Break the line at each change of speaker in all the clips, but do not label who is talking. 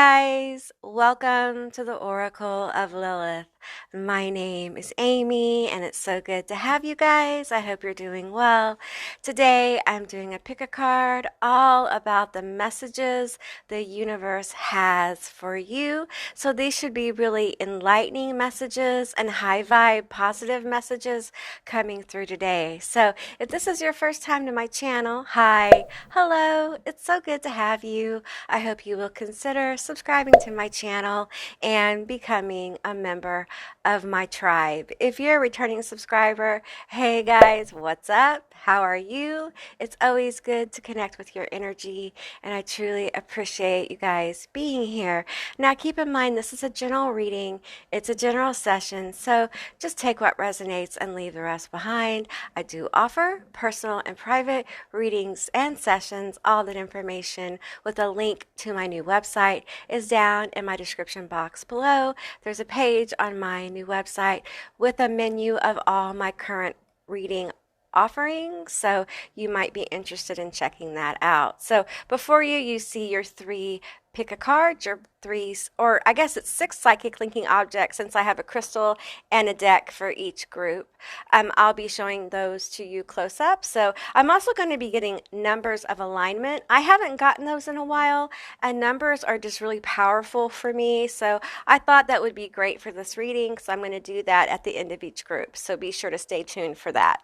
guys, welcome to the Oracle of Lilith. My name is Amy and it's so good to have you guys. I hope you're doing well. Today I'm doing a pick a card all about the messages the universe has for you. So these should be really enlightening messages and high vibe positive messages coming through today. So if this is your first time to my channel, hi, hello, it's so good to have you. I hope you will consider subscribing to my channel and becoming a member of my tribe. If you're a returning subscriber, hey guys, what's up? How are you? It's always good to connect with your energy, and I truly appreciate you guys being here. Now, keep in mind, this is a general reading. It's a general session, so just take what resonates and leave the rest behind. I do offer personal and private readings and sessions. All that information with a link to my new website is down in my description box below. There's a page on my new website with a menu of all my current reading offerings, so you might be interested in checking that out. So before you see your three pick a card, your three, or I guess it's 6 psychic linking objects, since I have a crystal and a deck for each group. I'll be showing those to you close up. So I'm also going to be getting numbers of alignment. I haven't gotten those in a while, and numbers are just really powerful for me. So I thought that would be great for this reading, so I'm going to do that at the end of each group. So be sure to stay tuned for that.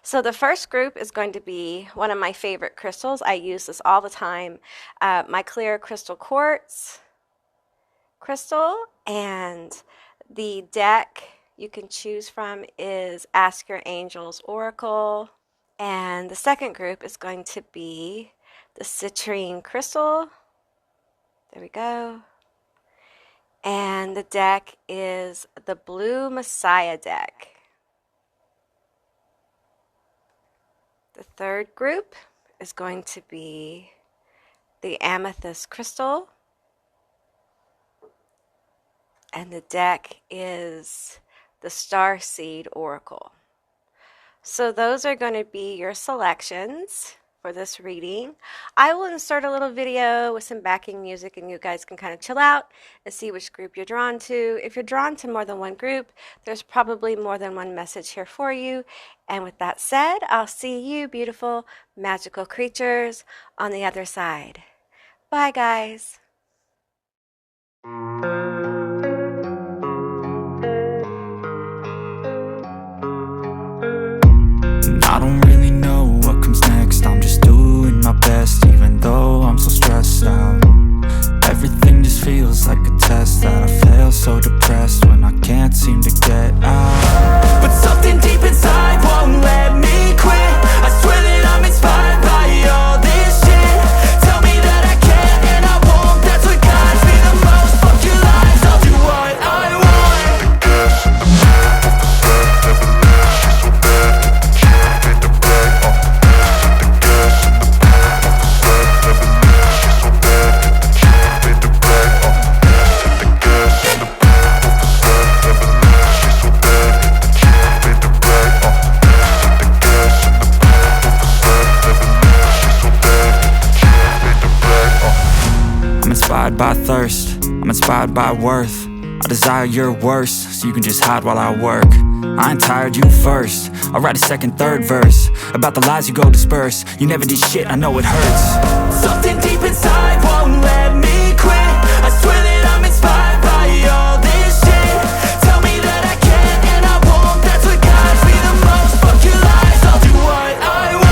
So the first group is going to be one of my favorite crystals. I use this all the time. My clear crystal quartz crystal, and the deck you can choose from is Ask Your Angels Oracle. And the second group is going to be the Citrine crystal. There we go. And the deck is the Blue Messiah deck. The third group is going to be the Amethyst crystal. And the deck is the Starseed Oracle. So those are going to be your selections for this reading. I will insert a little video with some backing music, and you guys can kind of chill out and see which group you're drawn to. If you're drawn to more than one group, there's probably more than one message here for you. And with that said, I'll see you, beautiful, magical creatures, on the other side. Bye, guys.
I don't really know what comes next. I'm just doing my best, even though I'm so stressed out. Everything just feels like a test that I fail, so depressed when I can't seem to get out. But something deep inside won't let me quit. I swear that I'm inspired by all this shit. Tell me that I can and I won't. That's what guides me the most. Fuck your lies, I'll do what I want. By thirst, I'm inspired by worth. I desire your worst, so you can just hide while I work. I ain't tired, you first. I'll write a second, third verse about the lies you go disperse. You never did shit, I know it hurts. Something deep inside won't let me quit. I swear that I'm inspired by all this shit. Tell me that I can and I won't. That's what guides me the most. Fuck your lies, I'll do what I want.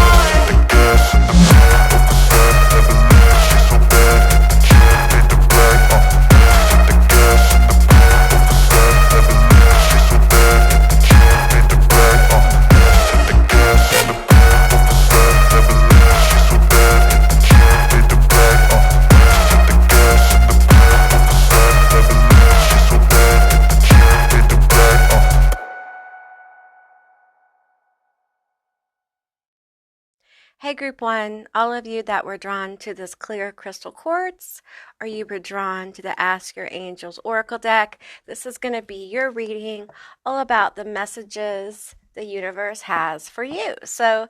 Hey Group 1, all of you that were drawn to this clear crystal quartz, or you were drawn to the Ask Your Angels Oracle deck, this is going to be your reading all about the messages the universe has for you. So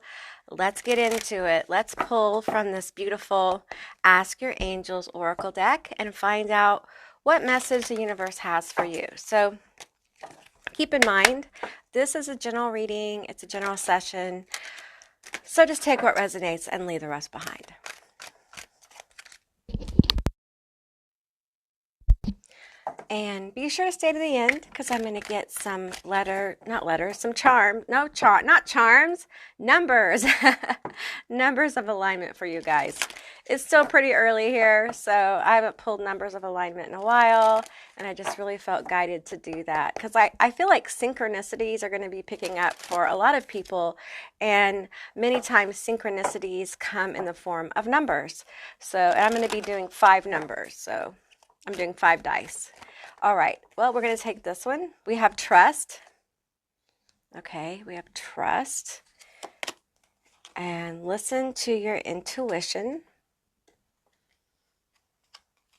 let's get into it. Let's pull from this beautiful Ask Your Angels Oracle deck and find out what message the universe has for you. So keep in mind, this is a general reading. It's a general session. So just take what resonates and leave the rest behind. And be sure to stay to the end because I'm going to get some numbers, numbers of alignment for you guys. It's still pretty early here, so I haven't pulled numbers of alignment in a while, and I just really felt guided to do that because I feel like synchronicities are going to be picking up for a lot of people, and many times synchronicities come in the form of numbers. So I'm going to be doing 5 numbers, so I'm doing 5 dice. All right, well, we're going to take this one. We have trust. Okay, we have trust. And listen to your intuition.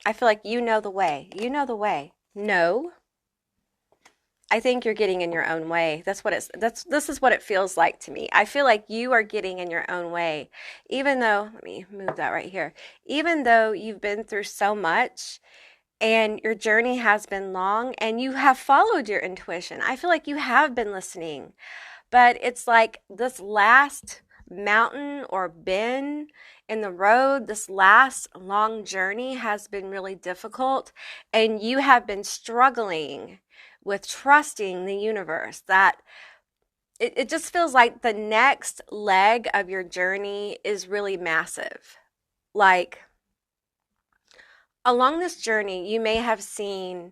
I feel like you know the way. You know the way. No. I think you're getting in your own way. This is what it feels like to me. I feel like you are getting in your own way. Even though, let me move that right here. Even though you've been through so much, and your journey has been long and you have followed your intuition. I feel like you have been listening, but it's like this last mountain or bend in the road, this last long journey has been really difficult, and you have been struggling with trusting the universe. That it just feels like the next leg of your journey is really massive. Like, along this journey, you may have seen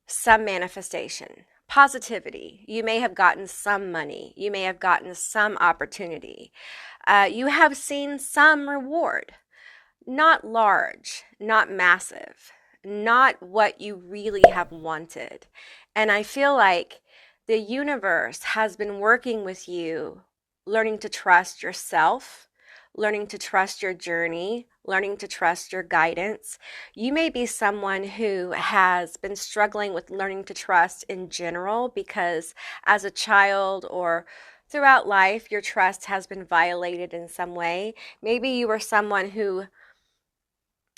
some manifestation, positivity. You may have gotten some money. You may have gotten some opportunity. You have seen some reward, not large, not massive, not what you really have wanted. And I feel like the universe has been working with you, learning to trust yourself, learning to trust your journey, learning to trust your guidance. You may be someone who has been struggling with learning to trust in general because as a child or throughout life, your trust has been violated in some way. Maybe you were someone who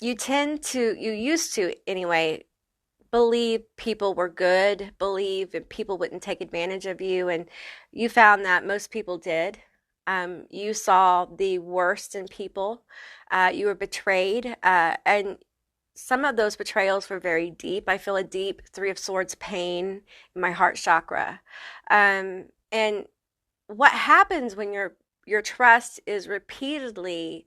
you used to anyway, believe people were good, believe that people wouldn't take advantage of you, and you found that most people did. You saw the worst in people. You were betrayed, and some of those betrayals were very deep. I feel a deep 3 of Swords pain in my heart chakra. And what happens when your trust is repeatedly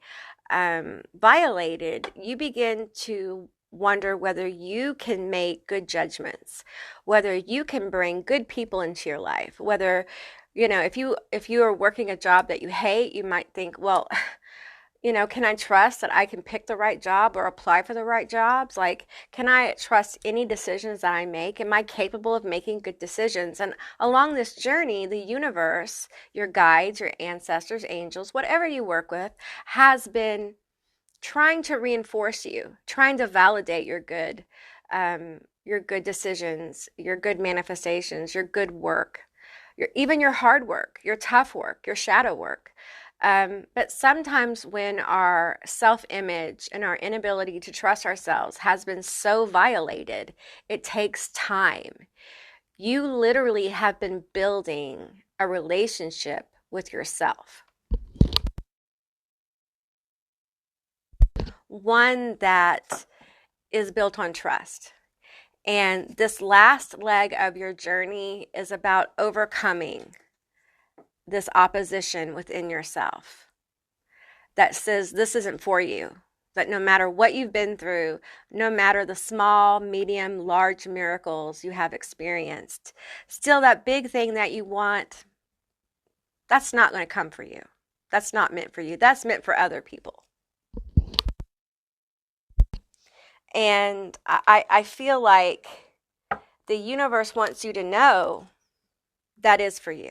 violated, you begin to wonder whether you can make good judgments, whether you can bring good people into your life, whether, if you are working a job that you hate, you might think, well, can I trust that I can pick the right job or apply for the right jobs? Like, can I trust any decisions that I make? Am I capable of making good decisions? And along this journey, the universe, your guides, your ancestors, angels, whatever you work with, has been trying to reinforce you, trying to validate your good decisions, your good manifestations, your good work, even your hard work, your tough work, your shadow work. But sometimes when our self-image and our inability to trust ourselves has been so violated, it takes time. You literally have been building a relationship with yourself. One that is built on trust. And this last leg of your journey is about overcoming this opposition within yourself that says this isn't for you. That no matter what you've been through, no matter the small, medium, large miracles you have experienced, still that big thing that you want, that's not going to come for you. That's not meant for you. That's meant for other people. And I feel like the universe wants you to know that is for you.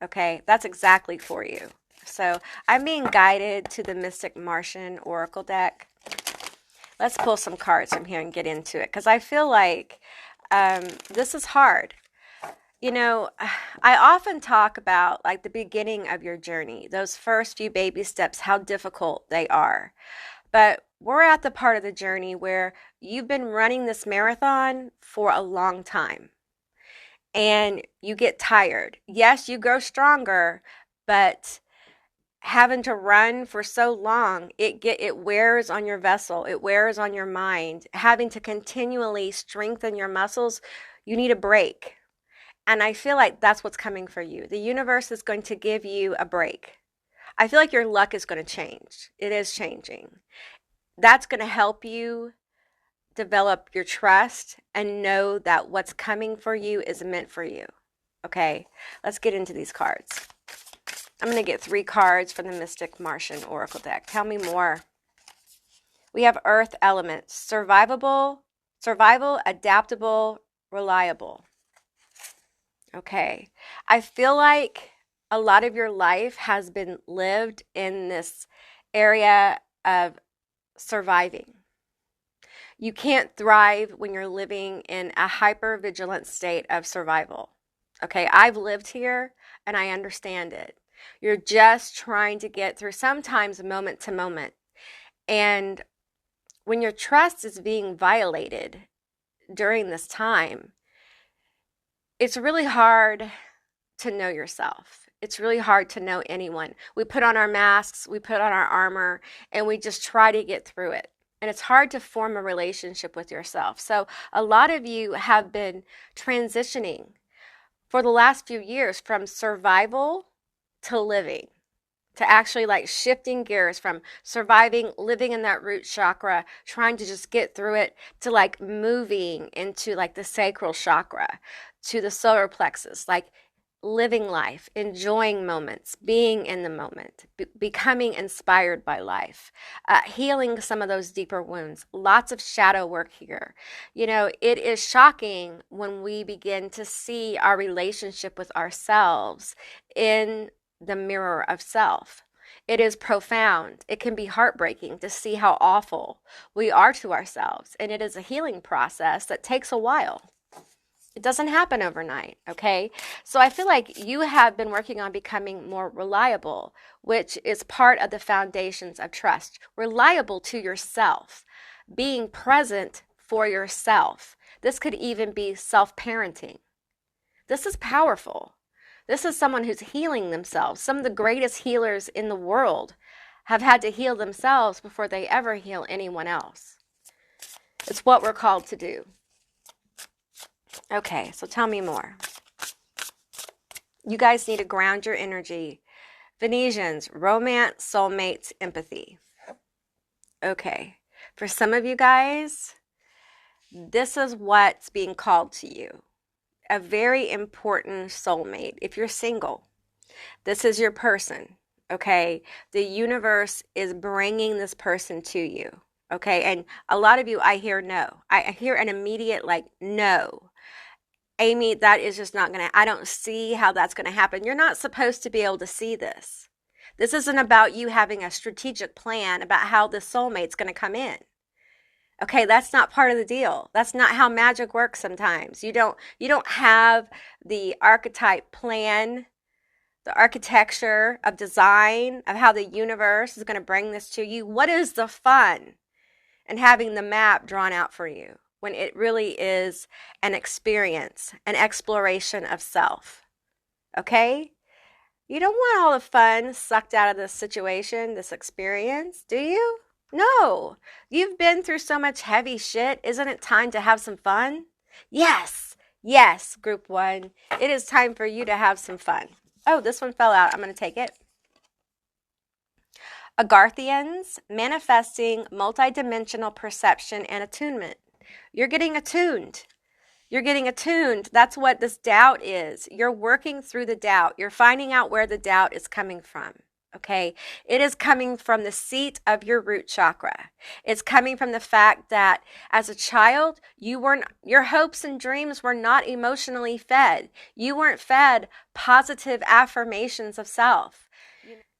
Okay, that's exactly for you. So I'm being guided to the Mystic Martian Oracle deck. Let's pull some cards from here and get into it because I feel like this is hard. You know, I often talk about like the beginning of your journey, those first few baby steps, how difficult they are. But we're at the part of the journey where you've been running this marathon for a long time and you get tired. Yes, you grow stronger, but having to run for so long, it wears on your vessel, it wears on your mind. Having to continually strengthen your muscles, you need a break. And I feel like that's what's coming for you. The universe is going to give you a break. I feel like your luck is going to change. It is changing. That's going to help you develop your trust and know that what's coming for you is meant for you. Okay, let's get into these cards. I'm going to get 3 cards from the Mystic Martian Oracle deck. Tell me more. We have Earth elements. Survival, adaptable, reliable. Okay. I feel like a lot of your life has been lived in this area of surviving. You can't thrive when you're living in a hyper vigilant state of survival. Okay, I've lived here and I understand it. You're just trying to get through sometimes moment to moment. And when your trust is being violated during this time, it's really hard to know yourself. It's really hard to know anyone. We put on our masks, we put on our armor, and we just try to get through it. And it's hard to form a relationship with yourself. So a lot of you have been transitioning for the last few years from survival to living, to actually like shifting gears from surviving, living in that root chakra, trying to just get through it, to like moving into like the sacral chakra, to the solar plexus, like living life, enjoying moments, being in the moment, becoming inspired by life, healing some of those deeper wounds. Lots of shadow work here. You know, it is shocking when we begin to see our relationship with ourselves in the mirror of self. It is profound. It can be heartbreaking to see how awful we are to ourselves. And it is a healing process that takes a while. It doesn't happen overnight, okay? So I feel like you have been working on becoming more reliable, which is part of the foundations of trust. Reliable to yourself, being present for yourself. This could even be self-parenting. This is powerful. This is someone who's healing themselves. Some of the greatest healers in the world have had to heal themselves before they ever heal anyone else. It's what we're called to do. Okay, so tell me more. You guys need to ground your energy. Venetians, romance, soulmates, empathy. Okay, for some of you guys, this is what's being called to you. A very important soulmate. If you're single, this is your person, okay? The universe is bringing this person to you, okay? And a lot of you, I hear no. I hear an immediate like, no. Amy, that is just not going to, I don't see how that's going to happen. You're not supposed to be able to see this. This isn't about you having a strategic plan about how this soulmate's going to come in. Okay, that's not part of the deal. That's not how magic works sometimes. You don't have the archetype plan, the architecture of design of how the universe is going to bring this to you. What is the fun in having the map drawn out for you when it really is an experience, an exploration of self? Okay? You don't want all the fun sucked out of this situation, this experience, do you? No. You've been through so much heavy shit. Isn't it time to have some fun? Yes. Yes, group 1. It is time for you to have some fun. Oh, this one fell out. I'm going to take it. Agarthians, manifesting multidimensional perception and attunement. You're getting attuned. You're getting attuned. That's what this doubt is. You're working through the doubt. You're finding out where the doubt is coming from. Okay, it is coming from the seat of your root chakra. It's coming from the fact that as a child, your hopes and dreams were not emotionally fed. You weren't fed positive affirmations of self.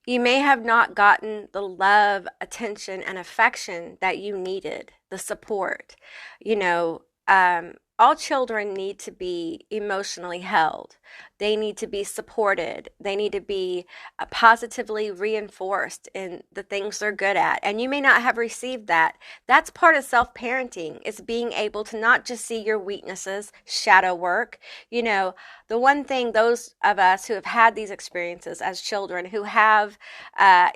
You may have not gotten the love, attention, and affection that you needed, the support. all children need to be emotionally held. They need to be supported. They need to be positively reinforced in the things they're good at. And you may not have received that. That's part of self-parenting, is being able to not just see your weaknesses, shadow work. You know, the one thing those of us who have had these experiences as children, who have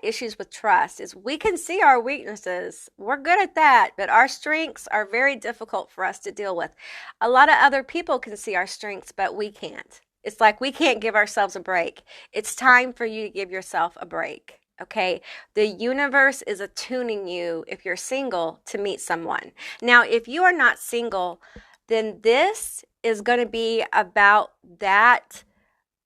issues with trust, is we can see our weaknesses. We're good at that, but our strengths are very difficult for us to deal with. A lot of other people can see our strengths, but we can't. It's like we can't give ourselves a break. It's time for you to give yourself a break. Okay, the universe is attuning you, if you're single, to meet someone. Now, if you are not single, then this is going to be about that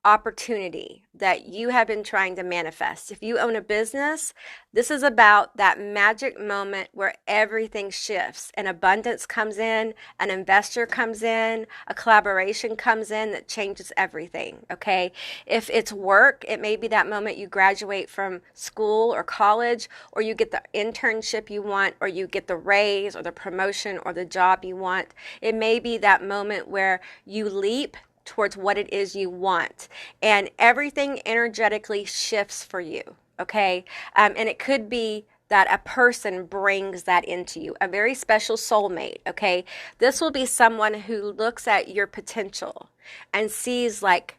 opportunity that you have been trying to manifest. If you own a business, this is about that magic moment where everything shifts and abundance comes in, an investor comes in, a collaboration comes in that changes everything, okay? If it's work, it may be that moment you graduate from school or college, or you get the internship you want, or you get the raise or the promotion or the job you want. It may be that moment where you leap towards what it is you want, and everything energetically shifts for you, okay? And it could be that a person brings that into you, a very special soulmate, okay? This will be someone who looks at your potential and sees like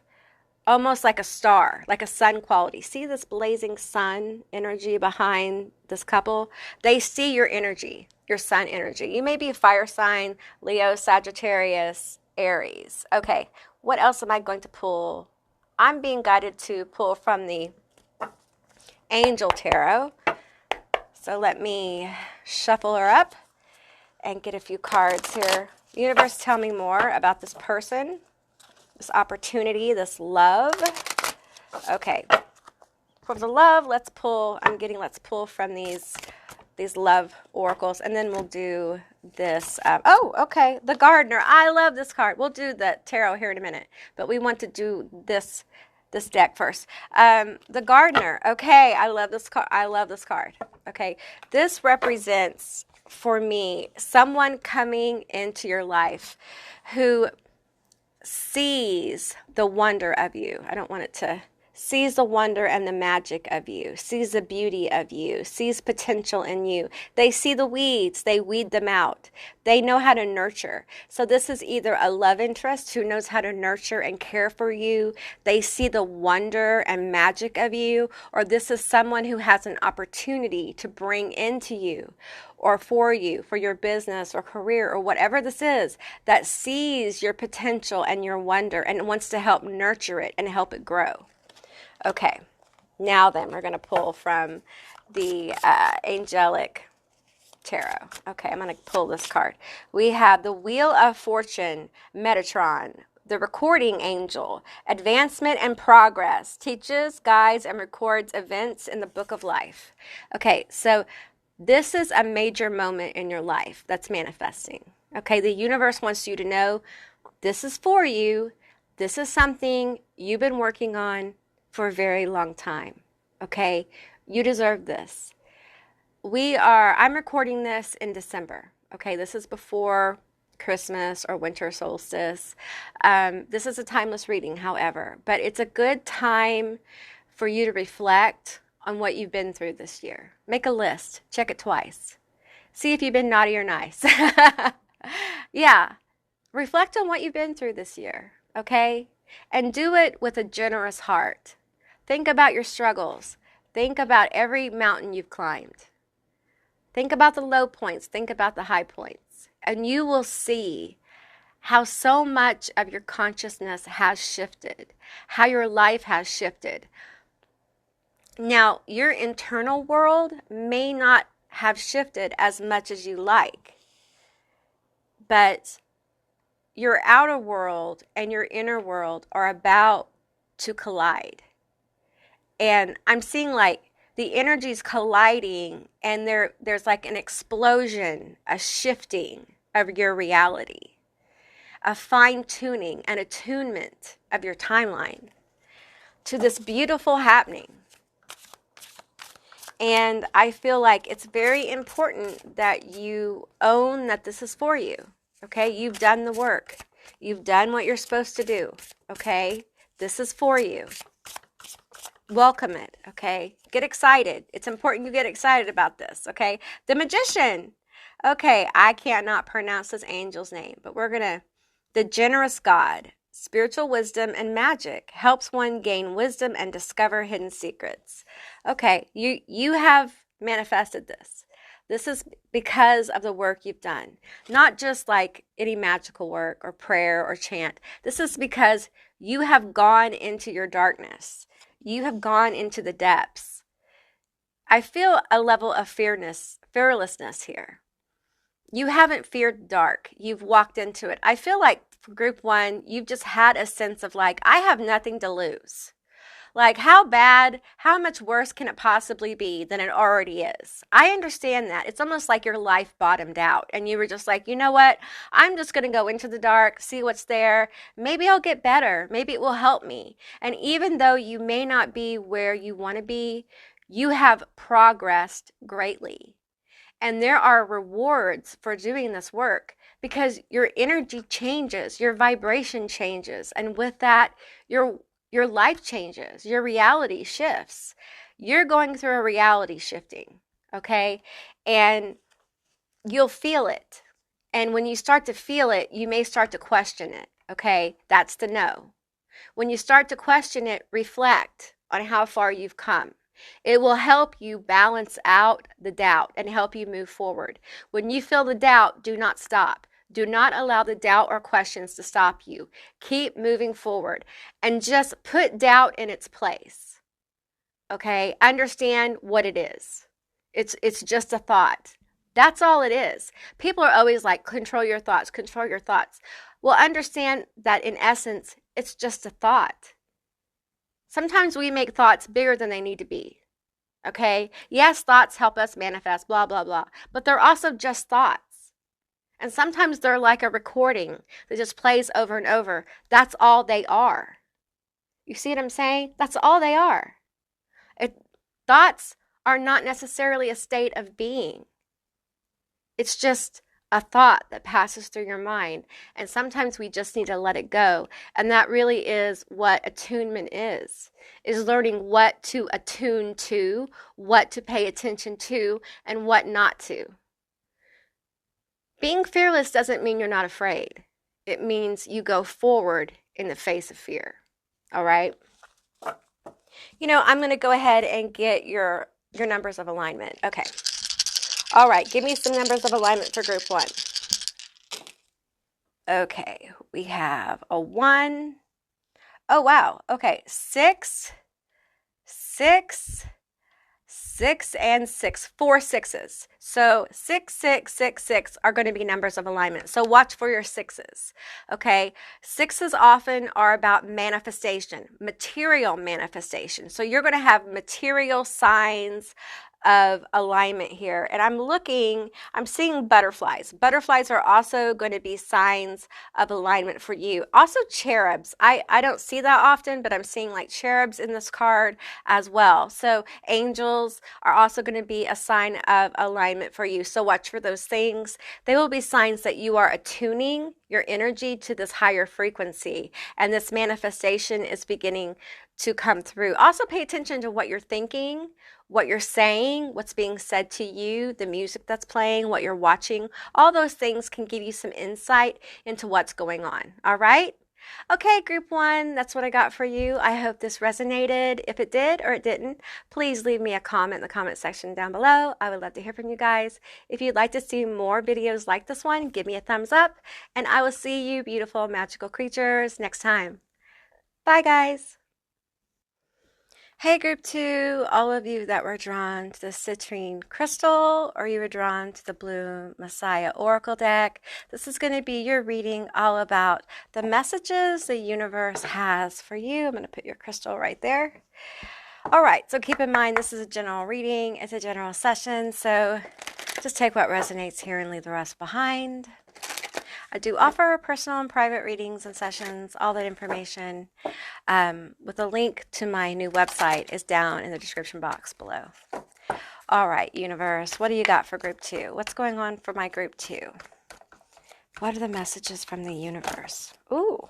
almost like a star, like a sun quality. See this blazing sun energy behind this couple? They see your energy, your sun energy. You may be a fire sign, Leo, Sagittarius, Aries. Okay, what else am I going to pull? I'm being guided to pull from the Angel Tarot. So let me shuffle her up and get a few cards here. Universe, tell me more about this person, this opportunity, this love. Okay, for the love, let's pull. Let's pull from these love oracles, and then we'll do this. Okay, the Gardener. I love this card. We'll do the tarot here in a minute, but we want to do this deck first. The Gardener. Okay, I love this card. I love this card. Okay, this represents for me someone coming into your life who sees the wonder of you. I don't want it to. Sees the wonder and the magic of you, sees the beauty of you, sees potential in you. They see the weeds, they weed them out. They know how to nurture. So this is either a love interest who knows how to nurture and care for you. They see the wonder and magic of you, or this is someone who has an opportunity to bring into you or for you, for your business or career or whatever this is, that sees your potential and your wonder and wants to help nurture it and help it grow. Okay, now then we're going to pull from the Angelic Tarot. Okay, I'm going to pull this card. We have the Wheel of Fortune, Metatron, the Recording Angel, Advancement and Progress, teaches, guides, and records events in the Book of Life. Okay, so this is a major moment in your life that's manifesting. Okay, the universe wants you to know this is for you. This is something you've been working on for a very long time, okay? You deserve this. I'm recording this in December, okay? This is before Christmas or winter solstice. This is a timeless reading, however, but it's a good time for you to reflect on what you've been through this year. Make a list, check it twice. See if you've been naughty or nice. Yeah, reflect on what you've been through this year, okay? And do it with a generous heart. Think about your struggles. Think about every mountain you've climbed. Think about the low points. Think about the high points. And you will see how so much of your consciousness has shifted, how your life has shifted. Now, your internal world may not have shifted as much as you like, but your outer world and your inner world are about to collide. And I'm seeing like the energies colliding, and there's like an explosion, a shifting of your reality, a fine-tuning and attunement of your timeline to this beautiful happening. And I feel like it's very important that you own that this is for you, Okay, you've done the work. You've done what you're supposed to do. Okay, this is for you. Welcome it. Okay, get excited. It's important you get excited about this. Okay, the Magician. Okay, I cannot pronounce this angel's name, but the generous God, spiritual wisdom and magic, helps one gain wisdom and discover hidden secrets. Okay, you have manifested this. This is because of the work you've done, not just like any magical work or prayer or chant. This is because you have gone into your darkness. You have gone into the depths. I feel a level of fearlessness here. You haven't feared dark. You've walked into it. I feel like for group 1, you've just had a sense of like, I have nothing to lose. Like, how much worse can it possibly be than it already is? I understand that. It's almost like your life bottomed out and you were just like, you know what? I'm just going to go into the dark, see what's there. Maybe I'll get better. Maybe it will help me. And even though you may not be where you want to be, you have progressed greatly. And there are rewards for doing this work because your energy changes, your vibration changes. And with that, your life changes, your reality shifts. You're going through a reality shifting, okay? And you'll feel it. And when you start to feel it, you may start to question it, okay? That's the no. When you start to question it, reflect on how far you've come. It will help you balance out the doubt and help you move forward. When you feel the doubt, do not stop. Do not allow the doubt or questions to stop you. Keep moving forward and just put doubt in its place. Okay? Understand what it is. It's just a thought. That's all it is. People are always like, control your thoughts, control your thoughts. Well, understand that in essence, it's just a thought. Sometimes we make thoughts bigger than they need to be. Okay? Yes, thoughts help us manifest, blah, blah, blah. But they're also just thoughts. And sometimes they're like a recording that just plays over and over. That's all they are. You see what I'm saying? That's all they are. Thoughts are not necessarily a state of being. It's just a thought that passes through your mind. And sometimes we just need to let it go. And that really is what attunement is learning what to attune to, what to pay attention to, and what not to. Being fearless doesn't mean you're not afraid. It means you go forward in the face of fear. All right? You know, I'm going to go ahead and get your numbers of alignment. Okay. All right. Give me some numbers of alignment for group 1. Okay. We have a 1. Oh, wow. Okay. 6, 6, 6 and 6, 4 sixes. So 6, 6, 6, 6 are going to be numbers of alignment. So watch for your 6s. Okay. 6s often are about manifestation, material manifestation. So you're going to have material signs of alignment here. And I'm seeing butterflies. Butterflies are also going to be signs of alignment for you. Also cherubs. I don't see that often, but I'm seeing like cherubs in this card as well. So angels are also going to be a sign of alignment for you. So watch for those things. They will be signs that you are attuning your energy to this higher frequency. And this manifestation is beginning to come through. Also pay attention to what you're thinking, what you're saying, what's being said to you, the music that's playing, what you're watching. All those things can give you some insight into what's going on. All right? Okay, group 1, that's what I got for you. I hope this resonated. If it did or it didn't, please leave me a comment in the comment section down below. I would love to hear from you guys. If you'd like to see more videos like this one, give me a thumbs up, and I will see you beautiful magical creatures next time. Bye, guys. Hey group 2, all of you that were drawn to the Citrine crystal or you were drawn to the blue Messiah Oracle deck, this is going to be your reading all about the messages the universe has for you. I'm going to put your crystal right there. All right, so keep in mind this is a general reading. It's a general session, so just take what resonates here and leave the rest behind. I do offer personal and private readings and sessions. All that information with a link to my new website is down in the description box below. All right, universe, what do you got for group 2? What's going on for my group 2? What are the messages from the universe? Ooh.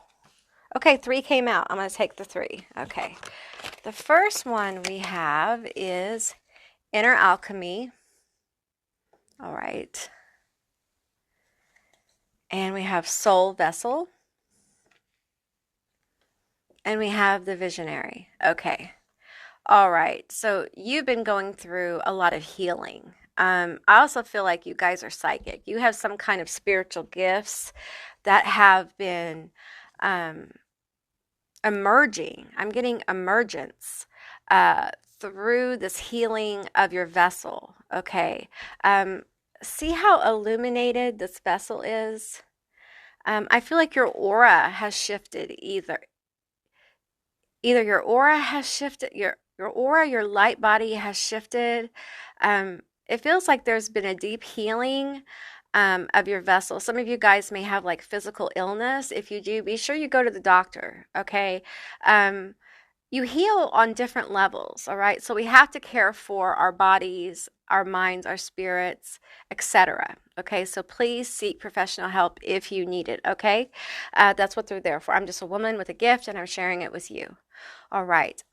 Okay, 3 came out. I'm going to take the 3. Okay. The first one we have is inner alchemy. All right. And we have soul vessel. And we have the visionary. Okay. All right. So you've been going through a lot of healing. I also feel like you guys are psychic. You have some kind of spiritual gifts that have been um, emerging. I'm getting emergence through this healing of your vessel. Okay. See how illuminated this vessel is? I feel like your aura has shifted either your aura has shifted, your aura, your light body has shifted. It feels like there's been a deep healing of your vessel. Some of you guys may have like physical illness. If you do, be sure you go to the doctor, okay? You heal on different levels, all right? So we have to care for our bodies, our minds, our spirits, etc. Okay, so please seek professional help if you need it, okay? That's what they're there for. I'm just a woman with a gift and I'm sharing it with you. All right.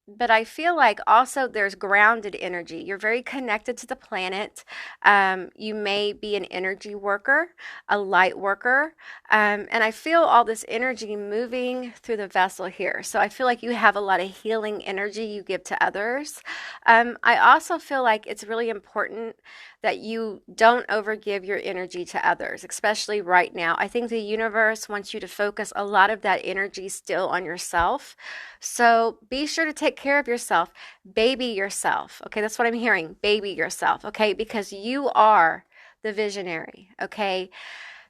But I feel like also there's grounded energy. You're very connected to the planet. You may be an energy worker, a light worker. And I feel all this energy moving through the vessel here. So I feel like you have a lot of healing energy you give to others. I also feel like it's really important that you don't overgive your energy to others, especially right now. I think the universe wants you to focus a lot of that energy still on yourself. So be sure to take care of yourself. Baby yourself. Okay, that's what I'm hearing. Baby yourself. Okay, because you are the visionary. Okay,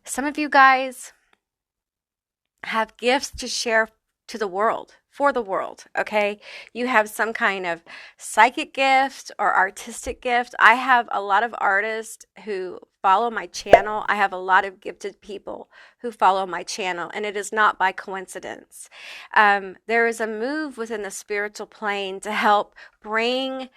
some of you guys have gifts to share to the world, for the world, okay? You have some kind of psychic gift or artistic gift. I have a lot of artists who follow my channel. I have a lot of gifted people who follow my channel, and it is not by coincidence. There is a move within the spiritual plane to help bring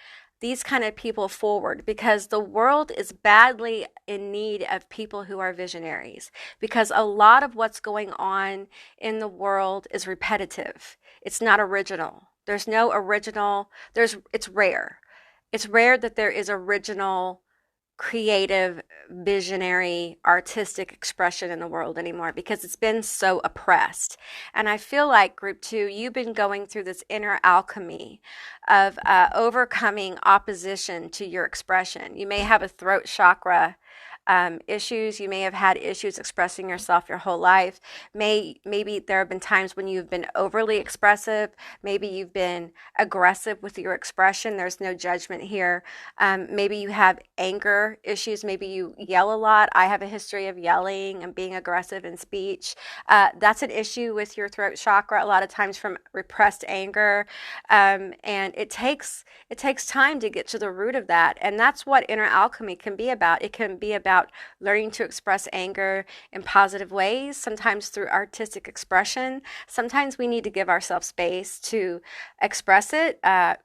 these kind of people forward because the world is badly in need of people who are visionaries, because a lot of what's going on in the world is repetitive. It's not original. There's no original. It's rare. It's rare that there is original, creative, visionary, artistic expression in the world anymore because it's been so oppressed. And I feel like group 2, you've been going through this inner alchemy of overcoming opposition to your expression. You may have a throat chakra issues. You may have had issues expressing yourself your whole life. Maybe there have been times when you've been overly expressive. Maybe you've been aggressive with your expression. There's no judgment here. Maybe you have anger issues. Maybe you yell a lot. I have a history of yelling and being aggressive in speech. That's an issue with your throat chakra a lot of times from repressed anger. And it takes time to get to the root of that. And that's what inner alchemy can be about. It can be about learning to express anger in positive ways, sometimes through artistic expression. Sometimes we need to give ourselves space to express it. I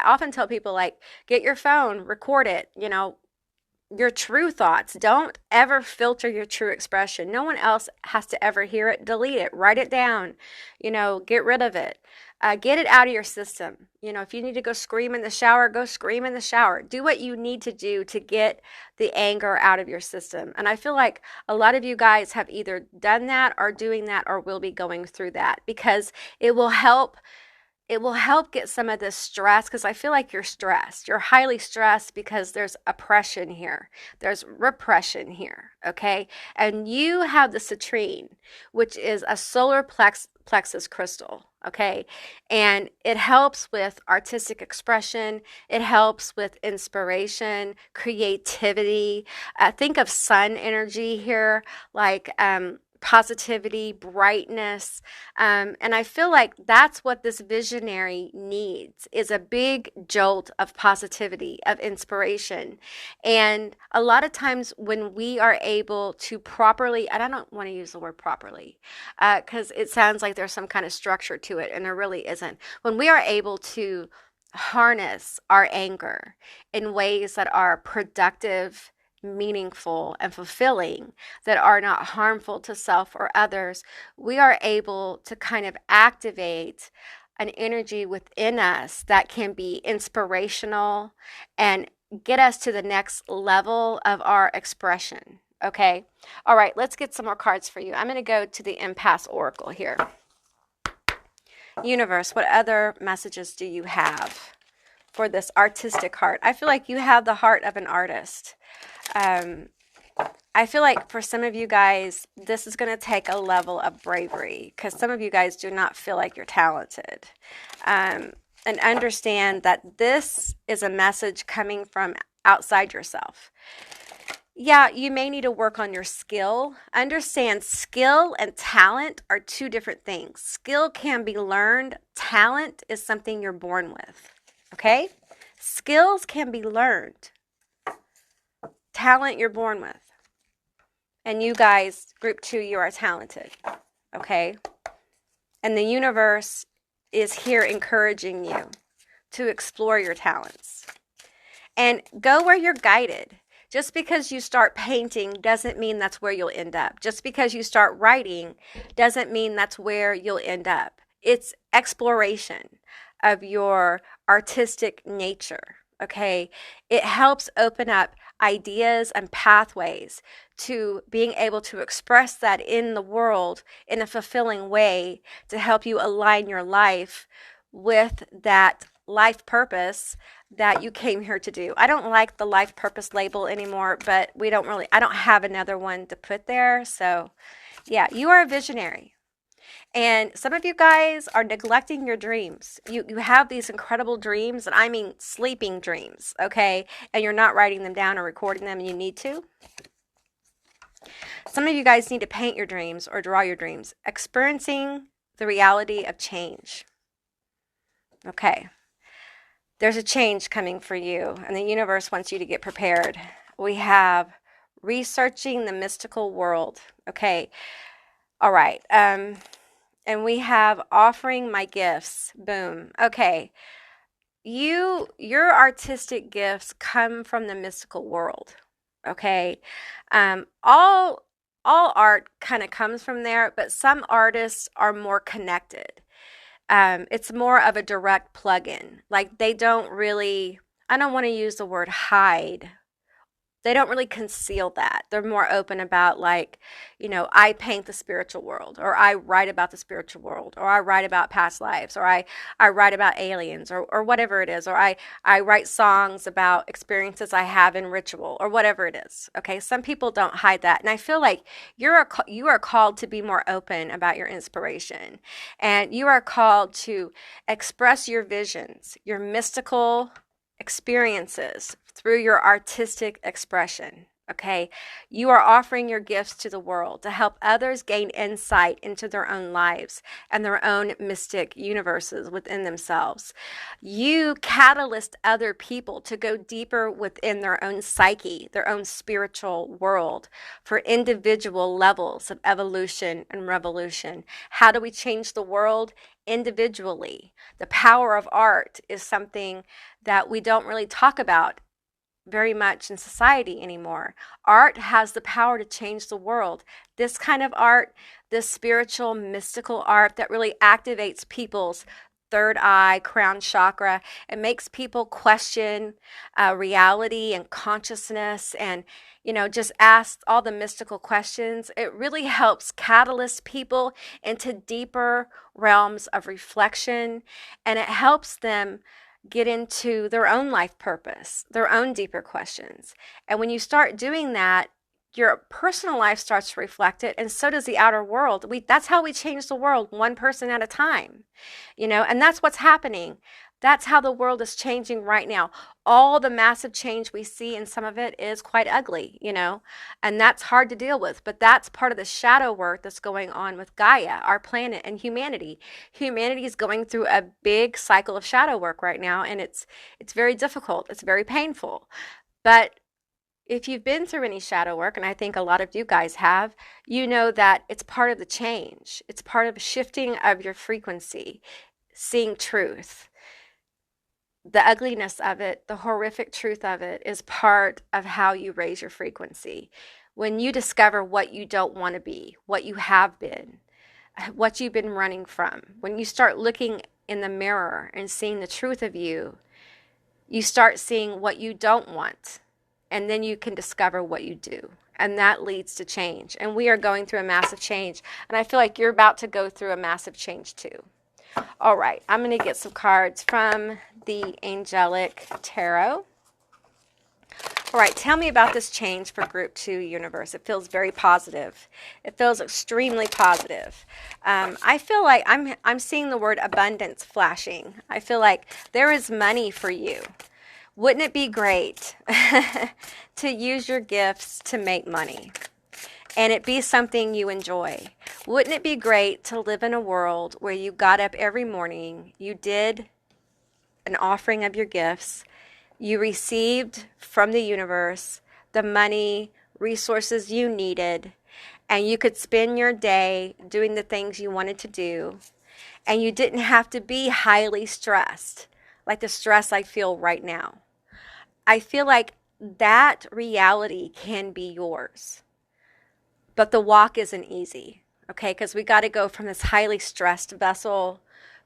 often tell people, like, get your phone, record it, your true thoughts. Don't ever filter your true expression. No one else has to ever hear it. Delete it, write it down, get rid of it. Get it out of your system. If you need to go scream in the shower, go scream in the shower. Do what you need to do to get the anger out of your system. And I feel like a lot of you guys have either done that or doing that or will be going through that because it will help get some of this stress, because I feel like you're stressed. You're highly stressed because there's oppression here. There's repression here, okay? And you have the citrine, which is a solar plexus crystal, okay? And it helps with artistic expression. It helps with inspiration, creativity. Think of sun energy here, like positivity, brightness. And I feel like that's what this visionary needs, is a big jolt of positivity, of inspiration. And a lot of times when we are able to properly, and I don't want to use the word properly, because it sounds like there's some kind of structure to it, and there really isn't. When we are able to harness our anger in ways that are productive, meaningful and fulfilling, that are not harmful to self or others, we are able to kind of activate an energy within us that can be inspirational and get us to the next level of our expression. Okay. All right. Let's get some more cards for you. I'm going to go to the Impasse Oracle here. Universe, what other messages do you have for this artistic heart? I feel like you have the heart of an artist. I feel like for some of you guys, this is going to take a level of bravery, because some of you guys do not feel like you're talented. And understand that this is a message coming from outside yourself. Yeah, you may need to work on your skill. Understand, skill and talent are two different things. Skill can be learned. Talent is something you're born with. Okay? Skills can be learned. Talent you're born with. And you guys, group 2, you are talented. Okay? And the universe is here encouraging you to explore your talents. And go where you're guided. Just because you start painting doesn't mean that's where you'll end up. Just because you start writing doesn't mean that's where you'll end up. It's exploration of your artistic nature, okay? It helps open up ideas and pathways to being able to express that in the world in a fulfilling way to help you align your life with that life purpose that you came here to do. I don't like the life purpose label anymore, but I don't have another one to put there. So yeah, you are a visionary. And some of you guys are neglecting your dreams. You have these incredible dreams, and I mean sleeping dreams, okay? And you're not writing them down or recording them, and you need to. Some of you guys need to paint your dreams or draw your dreams. Experiencing the reality of change. Okay. There's a change coming for you, and the universe wants you to get prepared. We have researching the mystical world. Okay. All right. And we have offering my gifts. Boom. Okay. Your artistic gifts come from the mystical world. Okay. All art kind of comes from there, but some artists are more connected. It's more of a direct plug-in. Like they don't really, I don't want to use the word hide. They don't really conceal that. They're more open about like, I paint the spiritual world, or I write about the spiritual world, or I write about past lives, or I write about aliens, or whatever it is, or I write songs about experiences I have in ritual, or whatever it is. Okay, some people don't hide that. And I feel like you are called to be more open about your inspiration. And you are called to express your visions, your mystical experiences through your artistic expression. Okay, you are offering your gifts to the world to help others gain insight into their own lives and their own mystic universes within themselves. You catalyst other people to go deeper within their own psyche, their own spiritual world, for individual levels of evolution and revolution. How do we change the world? Individually. The power of art is something that we don't really talk about very much in society anymore. Art has the power to change the world. This kind of art, this spiritual, mystical art that really activates people's third eye, crown chakra, it makes people question reality and consciousness, and just ask all the mystical questions. It really helps catalyst people into deeper realms of reflection, and it helps them get into their own life purpose, their own deeper questions. And when you start doing that, your personal life starts to reflect it, and so does the outer world. That's how we change the world, one person at a time, and that's what's happening. That's how the world is changing right now. All the massive change we see, and some of it is quite ugly, and that's hard to deal with. But that's part of the shadow work that's going on with Gaia, our planet, and humanity. Humanity is going through a big cycle of shadow work right now, and it's very difficult. It's very painful. But if you've been through any shadow work, and I think a lot of you guys have, you know that it's part of the change. It's part of shifting of your frequency, seeing truth. the ugliness of it, the horrific truth of it, is part of how you raise your frequency. When you discover what you don't want to be, what you have been, what you've been running from, when you start looking in the mirror and seeing the truth of you, you start seeing what you don't want, and then you can discover what you do. And that leads to change. And we are going through a massive change. And I feel like you're about to go through a massive change too. All right, I'm going to get some cards from the Angelic Tarot. All right, tell me about this change for Group 2 universe. It feels very positive. It feels extremely positive. I feel like I'm seeing the word abundance flashing. I feel like there is money for you. Wouldn't it be great to use your gifts to make money and it be something you enjoy? Wouldn't it be great to live in a world where you got up every morning, you did an offering of your gifts, you received from the universe the money, resources you needed, and you could spend your day doing the things you wanted to do, and you didn't have to be highly stressed like the stress I feel right now. I feel like that reality can be yours, but the walk isn't easy, okay? Because we got to go from this highly stressed vessel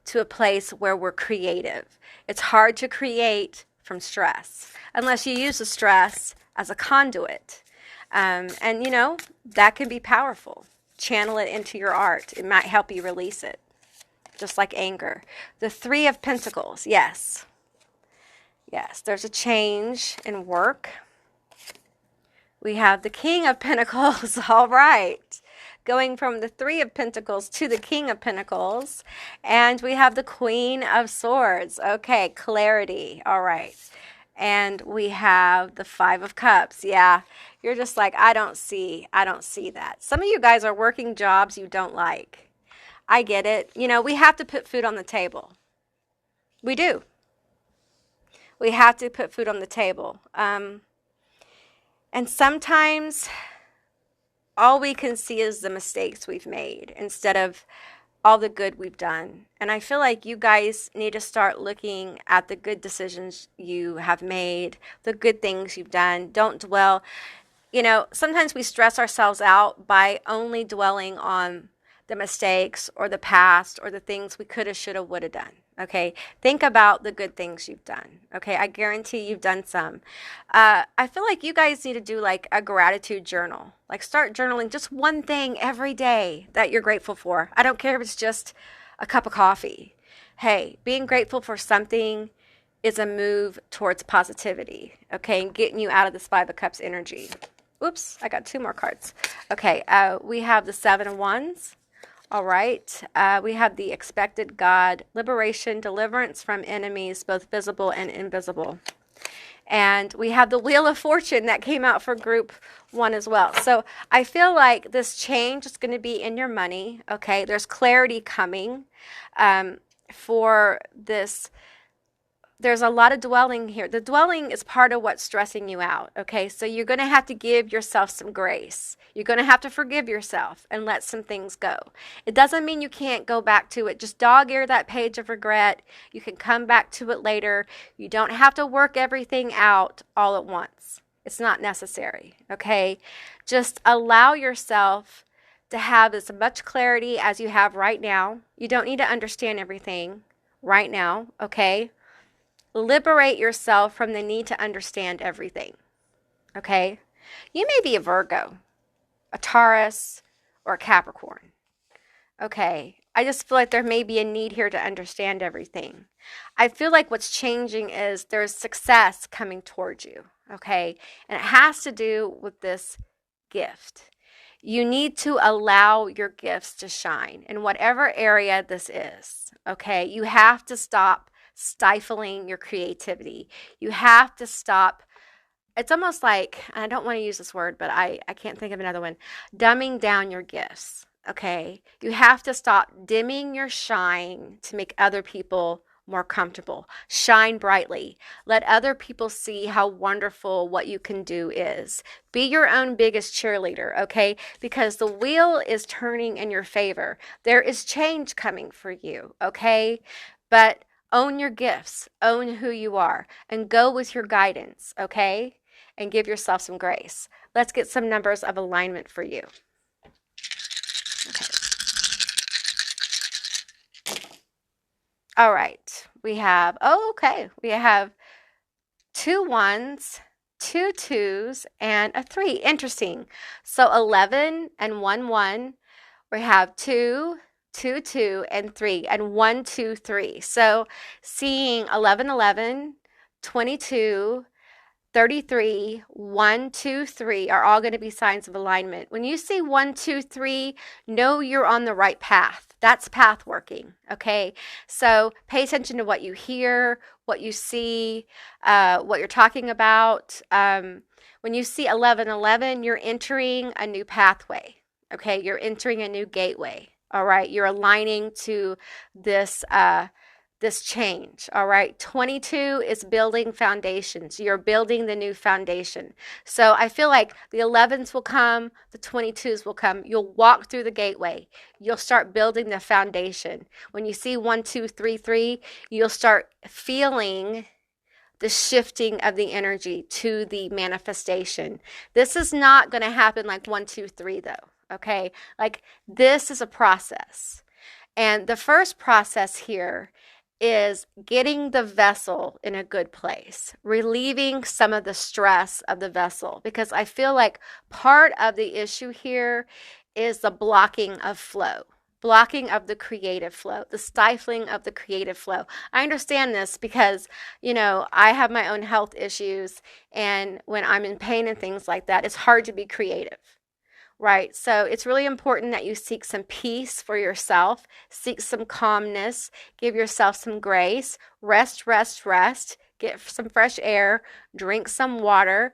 to a place where we're creative. It's hard to create from stress unless you use the stress as a conduit. And you know, that can be powerful. Channel it into your art. It might help you release it, just like anger. The Three of Pentacles, yes. Yes, there's a change in work. We have the King of Pentacles, all right. Going from the Three of Pentacles to the King of Pentacles. And we have the Queen of Swords. Okay, clarity. All right. And we have the Five of Cups. Yeah, you're just like, I don't see that. Some of you guys are working jobs you don't like. I get it. You know, we have to put food on the table. We do. We have to put food on the table. And sometimes all we can see is the mistakes we've made instead of all the good we've done. And I feel like you guys need to start looking at the good decisions you have made, the good things you've done. Don't dwell. You know, sometimes we stress ourselves out by only dwelling on the mistakes or the past or the things we coulda, shoulda, woulda done. Okay, think about the good things you've done. Okay, I guarantee you've done some. I feel like you guys need to do like a gratitude journal. Like start journaling just one thing every day that you're grateful for. I don't care if it's just a cup of coffee. Hey, being grateful for something is a move towards positivity. Okay, and getting you out of this Five of Cups energy. Oops, I got two more cards. Okay, we have the Seven of Wands. All right, we have the Expected God, liberation, deliverance from enemies, both visible and invisible. And we have the Wheel of Fortune that came out for Group 1 as well. So I feel like this change is going to be in your money, okay? There's clarity coming for this. There's a lot of dwelling here. The dwelling is part of what's stressing you out, okay? So you're going to have to give yourself some grace. You're going to have to forgive yourself and let some things go. It doesn't mean you can't go back to it. Just dog-ear that page of regret. You can come back to it later. You don't have to work everything out all at once. It's not necessary, okay? Just allow yourself to have as much clarity as you have right now. You don't need to understand everything right now, okay? Liberate yourself from the need to understand everything, okay? You may be a Virgo, a Taurus, or a Capricorn, okay? I just feel like there may be a need here to understand everything. I feel like what's changing is there's success coming towards you, okay? And it has to do with this gift. You need to allow your gifts to shine in whatever area this is, okay? You have to stop stifling your creativity. You have to stop. It's almost like, and I don't want to use this word, but I can't think of another one, dumbing down your gifts, okay? You have to stop dimming your shine to make other people more comfortable. Shine brightly. Let other people see how wonderful what you can do is. Be your own biggest cheerleader, okay? Because the wheel is turning in your favor. There is change coming for you, okay? But Own your gifts, own who you are, and go with your guidance, okay? And give yourself some grace. Let's get some numbers of alignment for you. Okay. All right. We have, we have 2 1s, 2 2s, and a 3. Interesting. So 11 and 1 1. We have 2, 2 2, and 3, and 1 2 3. So seeing 11 11, 22, 33, 1 2 3 are all going to be signs of alignment. When you see 1 2 3, know you're on the right path. That's path working, okay? So pay attention to what you hear, what you see, what you're talking about. When you see 11 11, you're entering a new pathway, okay? You're entering a new gateway, all right? You're aligning to this this change, all right? 22 is building foundations. You're building the new foundation. So I feel like the 11s will come, the 22s will come. You'll walk through the gateway. You'll start building the foundation. When you see 1 2 3 3, you'll start feeling the shifting of the energy to the manifestation. This is not going to happen like 1 2 3 though, okay? Like this is a process. And the first process here is getting the vessel in a good place, relieving some of the stress of the vessel, because I feel like part of the issue here is the blocking of flow, blocking of the creative flow, the stifling of the creative flow. I understand this because, you know, I have my own health issues, and when I'm in pain and things like that, it's hard to be creative. Right. So it's really important that you seek some peace for yourself, seek some calmness, give yourself some grace, rest, rest, rest, get some fresh air, drink some water.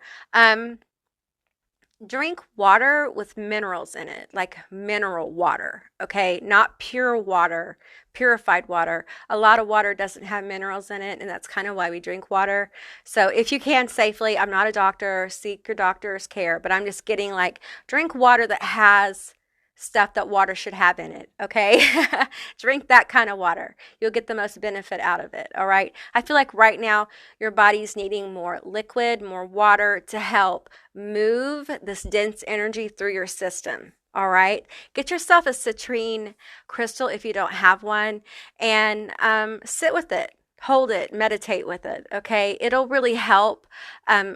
Drink water with minerals in it, like mineral water, okay? Not pure water, purified water. A lot of water doesn't have minerals in it, and that's kind of why we drink water. So if you can safely, I'm not a doctor, seek your doctor's care, but I'm just getting like, drink water that has stuff that water should have in it, okay? Drink that kind of water. You'll get the most benefit out of it, all right? I feel like right now your body's needing more liquid, more water to help move this dense energy through your system, all right? Get yourself a citrine crystal if you don't have one, and sit with it. Hold it, meditate with it, okay? It'll really help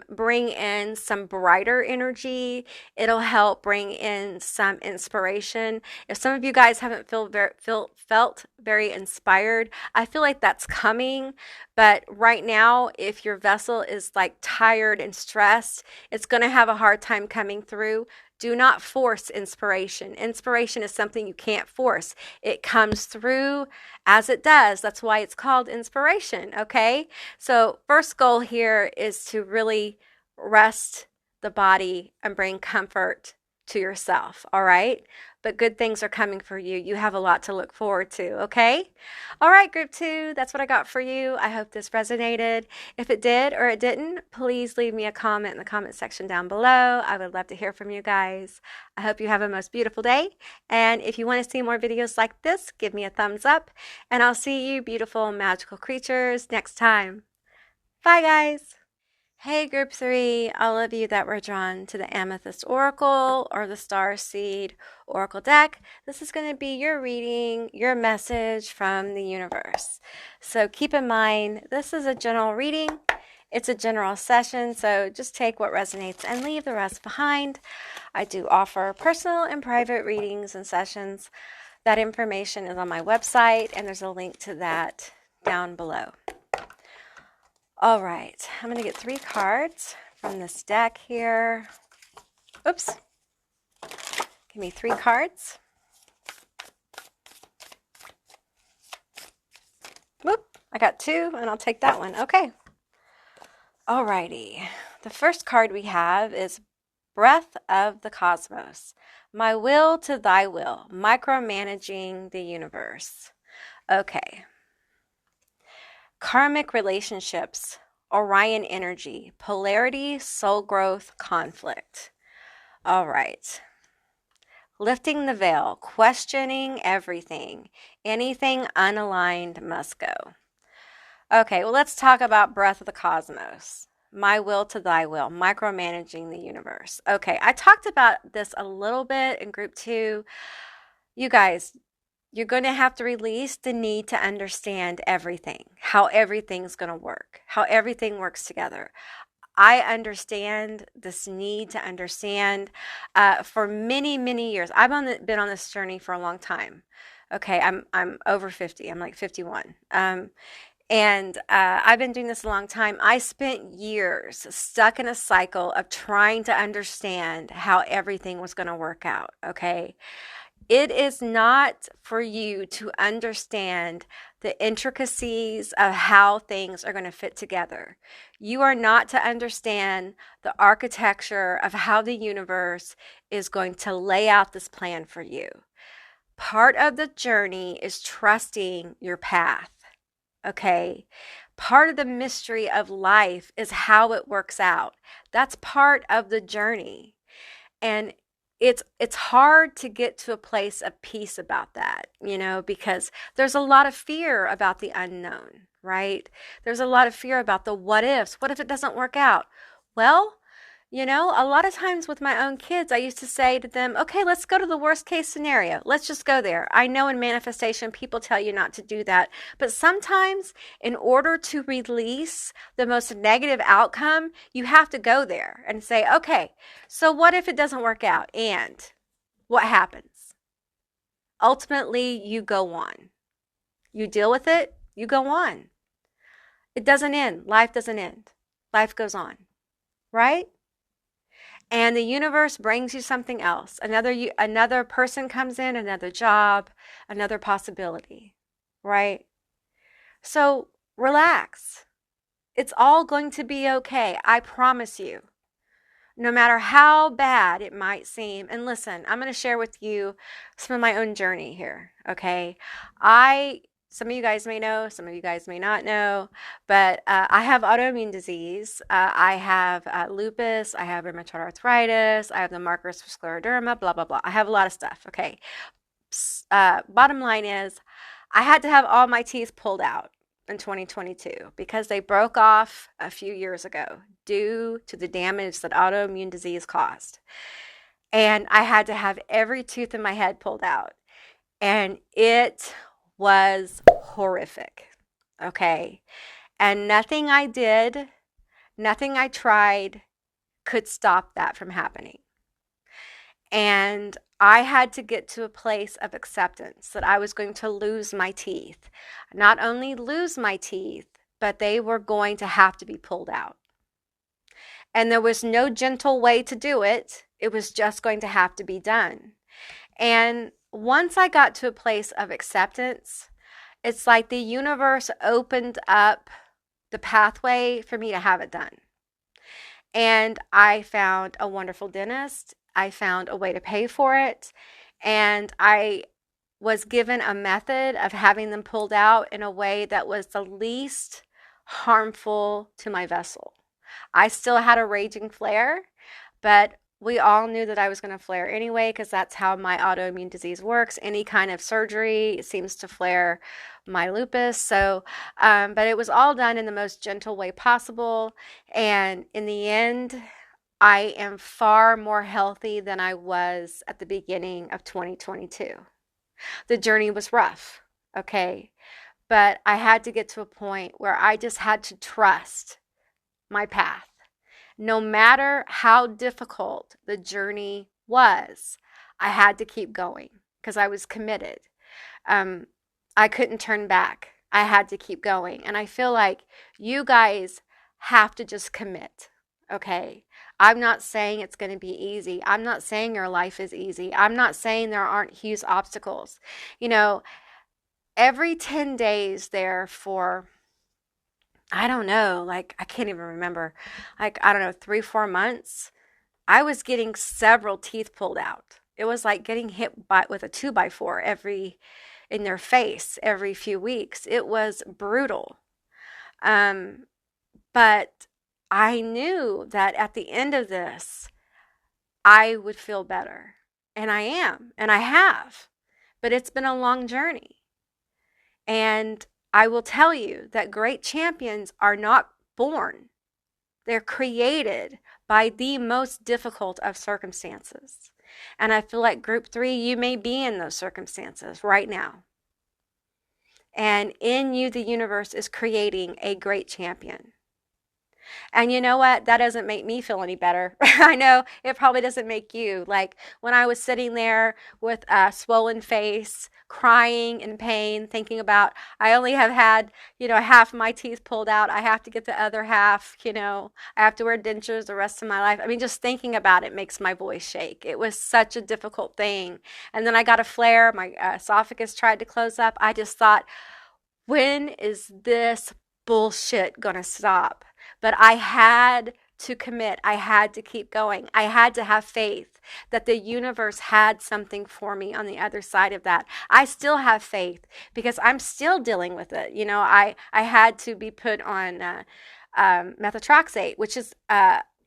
bring in some brighter energy. It'll help bring in some inspiration. If some of you guys haven't felt very inspired, I feel like that's coming. But right now, if your vessel is like tired and stressed, it's going to have a hard time coming through. Do not force inspiration. Inspiration is something you can't force. It comes through as it does. That's why it's called inspiration, okay? So first goal here is to really rest the body and bring comfort to yourself, all right? But good things are coming for you. You have a lot to look forward to, okay? All right, group 2, that's what I got for you. I hope this resonated. If it did or it didn't, please leave me a comment in the comment section down below. I would love to hear from you guys. I hope you have a most beautiful day. And if you want to see more videos like this, give me a thumbs up. And I'll see you beautiful magical creatures next time. Bye, guys. Hey, group 3, all of you that were drawn to the Amethyst Oracle or the Starseed Oracle deck, this is going to be your reading, your message from the universe. So keep in mind, this is a general reading. It's a general session, so just take what resonates and leave the rest behind. I do offer personal and private readings and sessions. That information is on my website, and there's a link to that down below. All right, I'm going to get 3 cards from this deck here. Oops. Give me 3 cards. Whoop, I got 2, and I'll take that one. Okay. All righty. The first card we have is Breath of the Cosmos. My will to thy will. Micromanaging the universe. Okay. Karmic relationships, Orion energy, polarity, soul growth, conflict. All right. Lifting the veil, questioning everything. Anything unaligned must go. Okay, well, let's talk about Breath of the Cosmos. My will to thy will, micromanaging the universe. Okay, I talked about this a little bit in group two. You guys, you're going to have to release the need to understand everything, how everything's going to work, how everything works together. I understand this need to understand for many, many years. Been on this journey for a long time. Okay, I'm over 50. I'm like 51. And I've been doing this a long time. I spent years stuck in a cycle of trying to understand how everything was going to work out. Okay. It is not for you to understand the intricacies of how things are going to fit together. You are not to understand the architecture of how the universe is going to lay out this plan for you. Part of the journey is trusting your path. Okay. Part of the mystery of life is how it works out. That's part of the journey. And it's hard to get to a place of peace about that, because there's a lot of fear about the unknown, right? There's a lot of fear about the what ifs. What if it doesn't work out? Well, a lot of times with my own kids, I used to say to them, okay, let's go to the worst case scenario. Let's just go there. I know in manifestation, people tell you not to do that. But sometimes, in order to release the most negative outcome, you have to go there and say, okay, so what if it doesn't work out? And what happens? Ultimately, you go on. You deal with it, you go on. It doesn't end. Life doesn't end. Life goes on, right? And the universe brings you something else. Another person comes in, another job, another possibility, right? So relax. It's all going to be okay. I promise you. No matter how bad it might seem. And listen, I'm going to share with you some of my own journey here, okay? Some of you guys may know, some of you guys may not know, but I have autoimmune disease. I have lupus, I have rheumatoid arthritis, I have the markers for scleroderma, blah, blah, blah. I have a lot of stuff, okay? Bottom line is, I had to have all my teeth pulled out in 2022 because they broke off a few years ago due to the damage that autoimmune disease caused. And I had to have every tooth in my head pulled out. And it was horrific. Okay. And nothing I did, nothing I tried could stop that from happening. And I had to get to a place of acceptance that I was going to lose my teeth. Not only lose my teeth, but they were going to have to be pulled out. And there was no gentle way to do it. It was just going to have to be done. And once I got to a place of acceptance, it's like the universe opened up the pathway for me to have it done. And I found a wonderful dentist. I found a way to pay for it. And I was given a method of having them pulled out in a way that was the least harmful to my vessel. I still had a raging flare, but we all knew that I was going to flare anyway because that's how my autoimmune disease works. Any kind of surgery seems to flare my lupus. So, but it was all done in the most gentle way possible. And in the end, I am far more healthy than I was at the beginning of 2022. The journey was rough, okay? But I had to get to a point where I just had to trust my path. No matter how difficult the journey was, I had to keep going because I was committed. I couldn't turn back. I had to keep going. And I feel like you guys have to just commit, okay? I'm not saying it's going to be easy. I'm not saying your life is easy. I'm not saying there aren't huge obstacles. Every 10 days there for I don't know, like I can't even remember, like I don't know, 3-4 months, I was getting several teeth pulled out. It was like getting hit with a 2x4 in their face every few weeks. It was brutal. But I knew that at the end of this, I would feel better. And I am, and I have. But it's been a long journey. And I will tell you that great champions are not born. They're created by the most difficult of circumstances. And I feel like group 3, you may be in those circumstances right now. And in you, the universe is creating a great champion. And you know what? That doesn't make me feel any better. I know it probably doesn't make you. Like when I was sitting there with a swollen face, crying in pain, thinking about I only have had, half of my teeth pulled out. I have to get the other half, I have to wear dentures the rest of my life. I mean, just thinking about it makes my voice shake. It was such a difficult thing. And then I got a flare. My esophagus tried to close up. I just thought, when is this bullshit gonna stop? But I had to commit. I had to keep going. I had to have faith that the universe had something for me on the other side of that. I still have faith because I'm still dealing with it. I had to be put on methotrexate, which is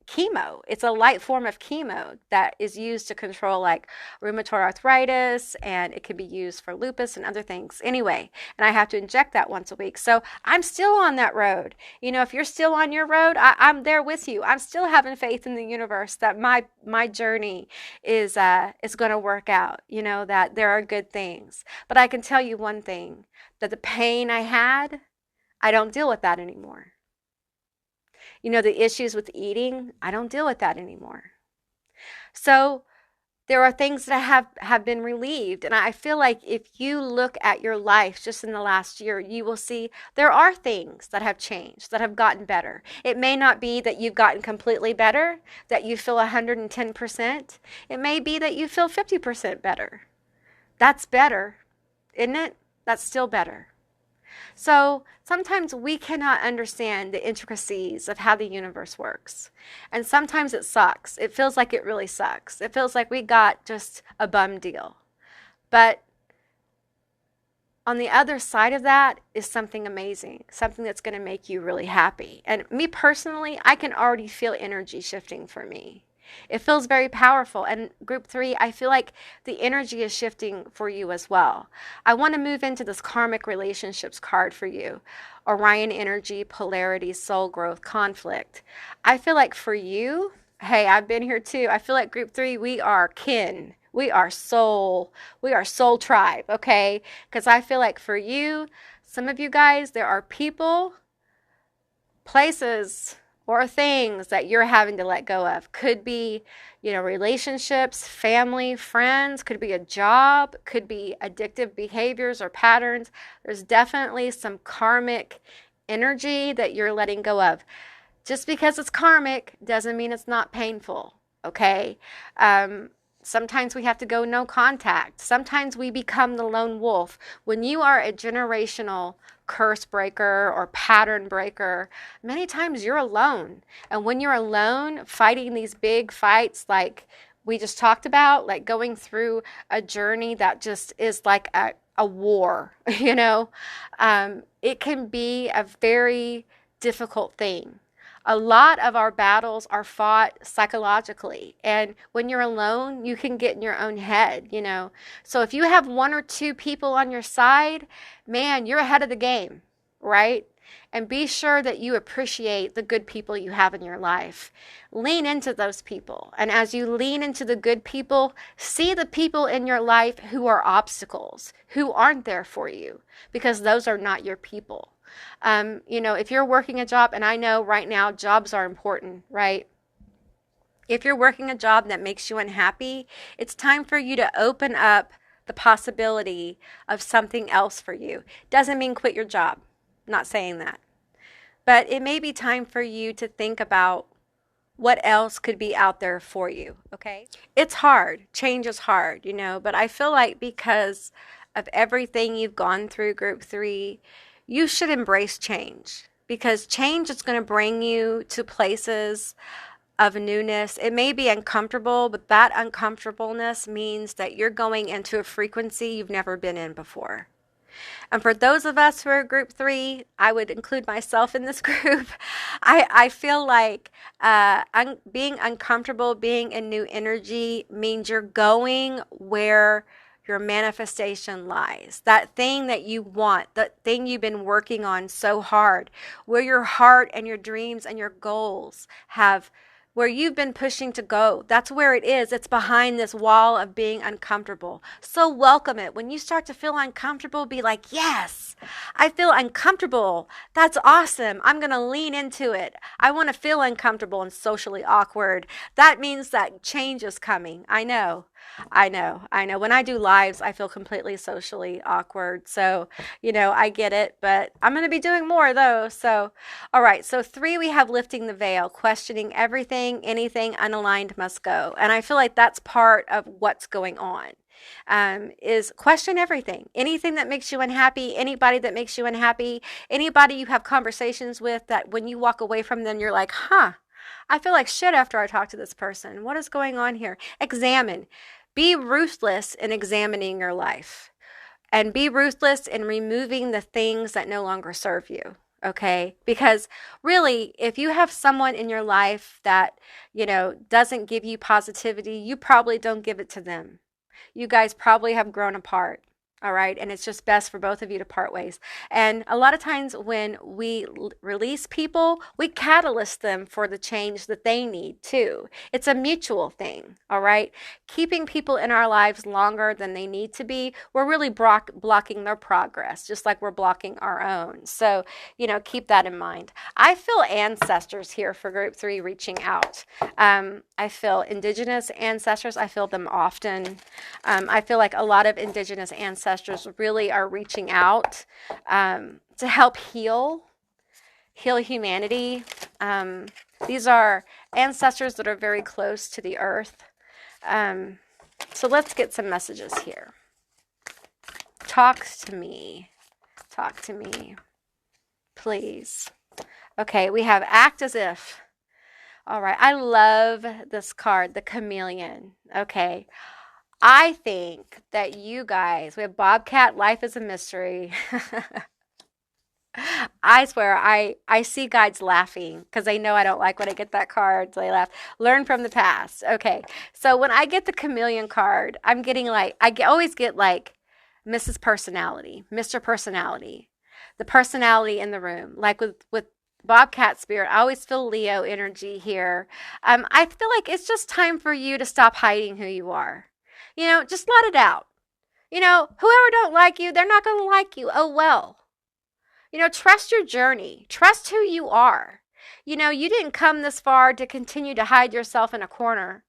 chemo. It's a light form of chemo that is used to control like rheumatoid arthritis, and it can be used for lupus and other things. Anyway, and I have to inject that once a week. So I'm still on that road. If you're still on your road, I'm there with you. I'm still having faith in the universe that my journey is going to work out. That there are good things. But I can tell you one thing: that the pain I had, I don't deal with that anymore. The issues with eating, I don't deal with that anymore. So there are things that have been relieved. And I feel like if you look at your life just in the last year, you will see there are things that have changed, that have gotten better. It may not be that you've gotten completely better, that you feel 110%. It may be that you feel 50% better. That's better, isn't it? That's still better. So sometimes we cannot understand the intricacies of how the universe works. And sometimes it sucks. It feels like it really sucks. It feels like we got just a bum deal. But on the other side of that is something amazing, something that's going to make you really happy. And me personally, I can already feel energy shifting for me. It feels very powerful. And group 3, I feel like the energy is shifting for you as well. I want to move into this karmic relationships card for you. Orion energy, polarity, soul growth, conflict. I feel like for you, hey, I've been here too. I feel like group 3, we are kin. We are soul tribe, okay? Because I feel like for you, some of you guys, there are people, places, or things that you're having to let go of. Could be, relationships, family, friends, could be a job, could be addictive behaviors or patterns. There's definitely some karmic energy that you're letting go of. Just because it's karmic doesn't mean it's not painful, okay? Sometimes we have to go no contact. Sometimes we become the lone wolf. When you are a generational curse breaker or pattern breaker, many times you're alone. And when you're alone fighting these big fights like we just talked about, like going through a journey that just is like a war, it can be a very difficult thing. A lot of our battles are fought psychologically. And when you're alone, you can get in your own head, So if you have 1 or 2 people on your side, man, you're ahead of the game, right? And be sure that you appreciate the good people you have in your life. Lean into those people. And as you lean into the good people, see the people in your life who are obstacles, who aren't there for you, because those are not your people. If you're working a job, and I know right now jobs are important, right? If you're working a job that makes you unhappy, it's time for you to open up the possibility of something else for you. Doesn't mean quit your job. I'm not saying that. But it may be time for you to think about what else could be out there for you, okay? It's hard. Change is hard, but I feel like because of everything you've gone through, group 3, you should embrace change, because change is going to bring you to places of newness. It may be uncomfortable, but that uncomfortableness means that you're going into a frequency you've never been in before. And for those of us who are group 3, I would include myself in this group. I feel like being uncomfortable, being in new energy means you're going where your manifestation lies. That thing that you want, that thing you've been working on so hard, where your heart and your dreams and your goals have, where you've been pushing to go. That's where it is. It's behind this wall of being uncomfortable. So welcome it. When you start to feel uncomfortable, be like, yes, I feel uncomfortable. That's awesome. I'm going to lean into it. I want to feel uncomfortable and socially awkward. That means that change is coming. I know. When I do lives, I feel completely socially awkward. So, I get it, but I'm going to be doing more though. So, all right. So 3, we have lifting the veil, questioning everything, anything unaligned must go. And I feel like that's part of what's going on. Is question everything, anything that makes you unhappy, anybody that makes you unhappy, anybody you have conversations with that when you walk away from them, you're like, I feel like shit after I talk to this person. What is going on here? Examine. Be ruthless in examining your life and be ruthless in removing the things that no longer serve you. Okay? Because really, if you have someone in your life that, doesn't give you positivity, you probably don't give it to them. You guys probably have grown apart. All right. And it's just best for both of you to part ways. And a lot of times when we release people, we catalyst them for the change that they need too. It's a mutual thing. All right. Keeping people in our lives longer than they need to be, we're really blocking their progress, just like we're blocking our own. So, keep that in mind. I feel ancestors here for group 3 reaching out. I feel indigenous ancestors. I feel them often. I feel like a lot of indigenous ancestors really are reaching out to help heal humanity. These are ancestors that are very close to the earth. So let's get some messages here. Talk to me, please. Okay, we have act as if. All right, I love this card, the chameleon. Okay. I think that you guys, we have Bobcat, life is a mystery. I swear, I see guides laughing because they know I don't like when I get that card. So they laugh. Learn from the past. Okay. So when I get the chameleon card, I'm getting always get like Mrs. Personality, Mr. Personality, the personality in the room. Like with Bobcat Spirit, I always feel Leo energy here. I feel like it's just time for you to stop hiding who you are. Just let it out. Whoever don't like you, they're not going to like you. Oh, well. Trust your journey. Trust who you are. You didn't come this far to continue to hide yourself in a corner.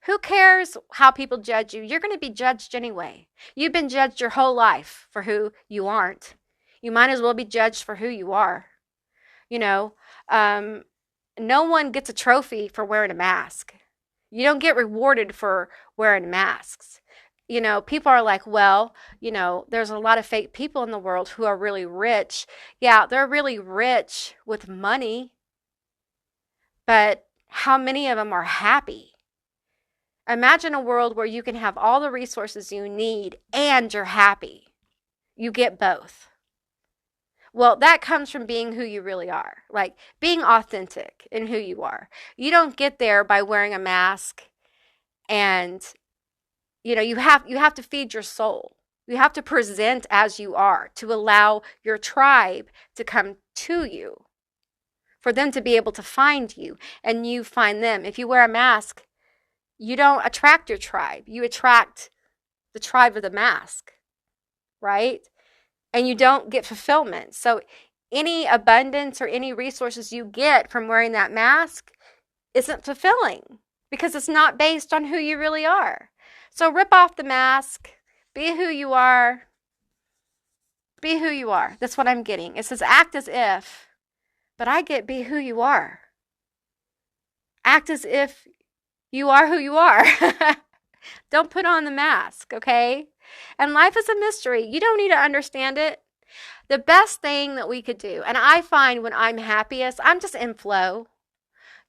Who cares how people judge you? You're going to be judged anyway. You've been judged your whole life for who you aren't. You might as well be judged for who you are. No one gets a trophy for wearing a mask. You don't get rewarded for wearing masks. People are like, well, there's a lot of fake people in the world who are really rich. Yeah, they're really rich with money. But how many of them are happy? Imagine a world where you can have all the resources you need and you're happy. You get both. Well, that comes from being who you really are, like being authentic in who you are. You don't get there by wearing a mask and, you have to feed your soul. You have to present as you are to allow your tribe to come to you, for them to be able to find you and you find them. If you wear a mask, you don't attract your tribe. You attract the tribe of the mask, right? And you don't get fulfillment. So any abundance or any resources you get from wearing that mask isn't fulfilling because it's not based on who you really are. So rip off the mask, be who you are. Be who you are. That's what I'm getting. It says act as if, but I get be who you are. Act as if you are who you are. Don't put on the mask, okay? And life is a mystery. You don't need to understand it. The best thing that we could do, and I find when I'm happiest, I'm just in flow.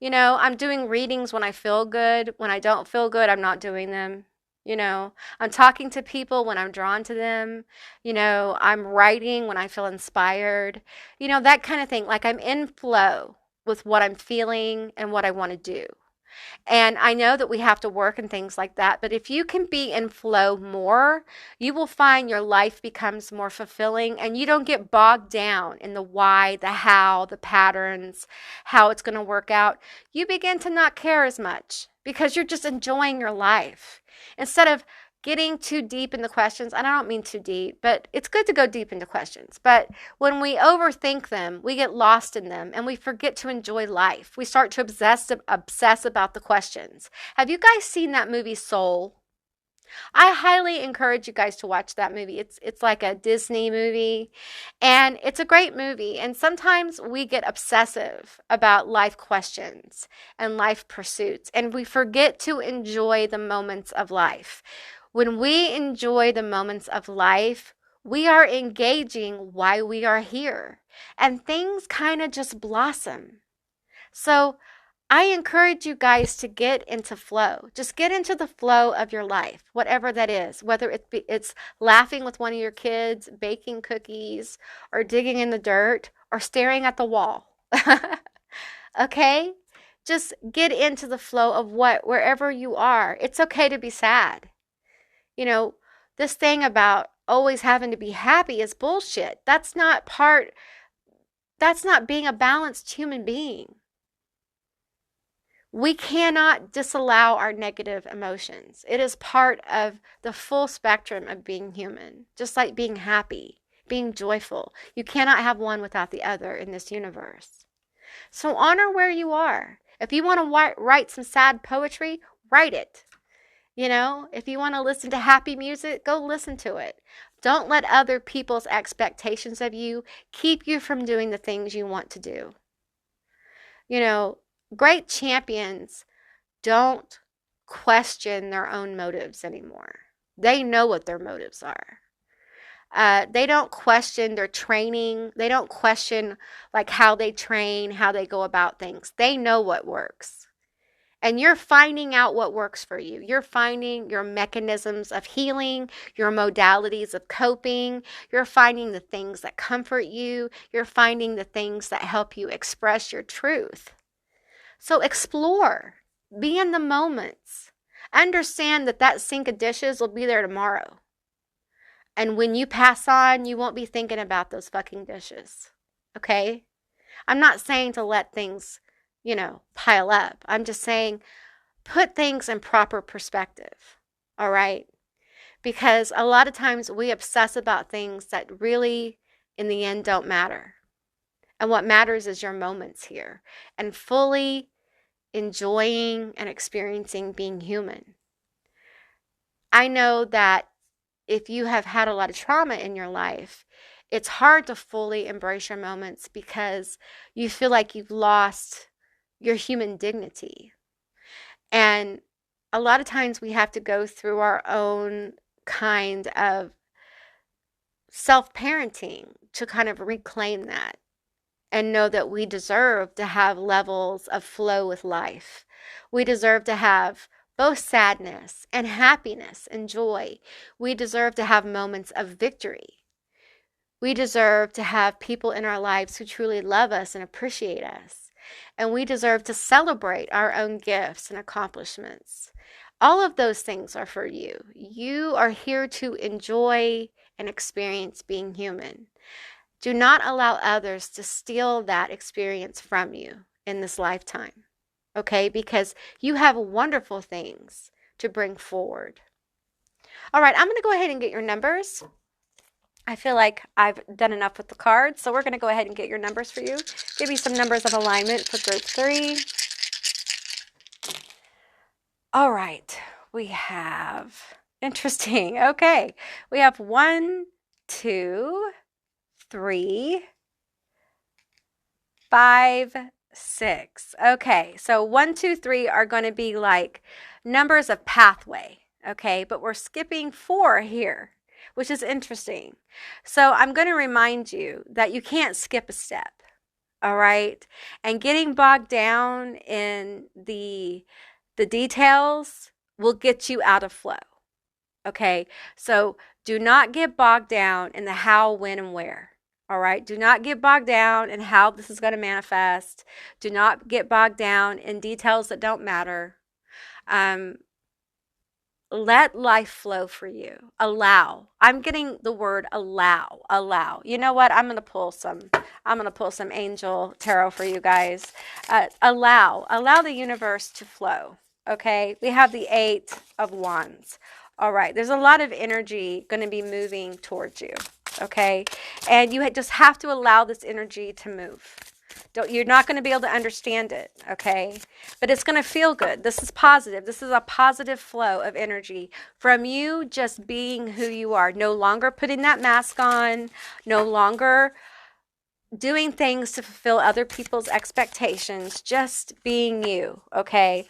I'm doing readings when I feel good. When I don't feel good, I'm not doing them. I'm talking to people when I'm drawn to them. I'm writing when I feel inspired. That kind of thing. Like I'm in flow with what I'm feeling and what I want to do. And I know that we have to work and things like that, but if you can be in flow more, you will find your life becomes more fulfilling and you don't get bogged down in the why, the how, the patterns, how it's going to work out. You begin to not care as much because you're just enjoying your life instead of getting too deep in the questions. And I don't mean too deep, but it's good to go deep into questions. But when we overthink them, we get lost in them and we forget to enjoy life. We start to obsess about the questions. Have you guys seen that movie Soul? I highly encourage you guys to watch that movie. It's like a Disney movie and it's a great movie. And sometimes we get obsessive about life questions and life pursuits and we forget to enjoy the moments of life. When we enjoy the moments of life, we are engaging why we are here and things kind of just blossom. So I encourage you guys to get into flow. Just get into the flow of your life, whatever that is, whether it's laughing with one of your kids, baking cookies, or digging in the dirt, or staring at the wall. Okay? Just get into the flow of wherever you are. It's okay to be sad. You know, this thing about always having to be happy is bullshit. That's not being a balanced human being. We cannot disallow our negative emotions. It is part of the full spectrum of being human, just like being happy, being joyful. You cannot have one without the other in this universe. So honor where you are. If you want to write some sad poetry, write it. You know, if you want to listen to happy music, go listen to it. Don't let other people's expectations of you keep you from doing the things you want to do. You know, great champions don't question their own motives anymore. They know what their motives are. They don't question their training. They don't question like how they train, how they go about things. They know what works. And you're finding out what works for you. You're finding your mechanisms of healing, your modalities of coping. You're finding the things that comfort you. You're finding the things that help you express your truth. So explore. Be in the moments. Understand that sink of dishes will be there tomorrow. And when you pass on, you won't be thinking about those fucking dishes. Okay? I'm not saying to let things pile up. I'm just saying put things in proper perspective. All right? Because a lot of times we obsess about things that really, in the end, don't matter. And what matters is your moments here and fully enjoying and experiencing being human. I know that if you have had a lot of trauma in your life, it's hard to fully embrace your moments because you feel like you've lost your human dignity. And a lot of times we have to go through our own kind of self-parenting to kind of reclaim that and know that we deserve to have levels of flow with life. We deserve to have both sadness and happiness and joy. We deserve to have moments of victory. We deserve to have people in our lives who truly love us and appreciate us. And we deserve to celebrate our own gifts and accomplishments. All of those things are for you. You are here to enjoy and experience being human. Do not allow others to steal that experience from you in this lifetime, okay? Because you have wonderful things to bring forward. All right, I'm going to go ahead and get your numbers. I feel like I've done enough with the cards, so we're going to go ahead and get your numbers for you. Give you some numbers of alignment for group 3. All right, we have, interesting, okay. We have 1, 2, 3, 5, 6. Okay, so 1, 2, 3 are going to be like numbers of pathway, okay? But we're skipping 4 here, which is interesting. So I'm going to remind you that you can't skip a step, all right? And getting bogged down in the details will get you out of flow, okay? So do not get bogged down in the how, when, and where. All right. Do not get bogged down in how this is going to manifest. Do not get bogged down in details that don't matter. Um, let life flow for you. Allow. I'm getting the word allow. Allow. You know what? I'm going to pull some angel tarot for you guys. Allow. Allow the universe to flow. Okay? We have the 8 of Wands. All right. There's a lot of energy going to be moving towards you. Okay? And you just have to allow this energy to move. You're not going to be able to understand it, okay? But it's going to feel good. This is positive. This is a positive flow of energy from you just being who you are. No longer putting that mask on. No longer doing things to fulfill other people's expectations. Just being you, okay?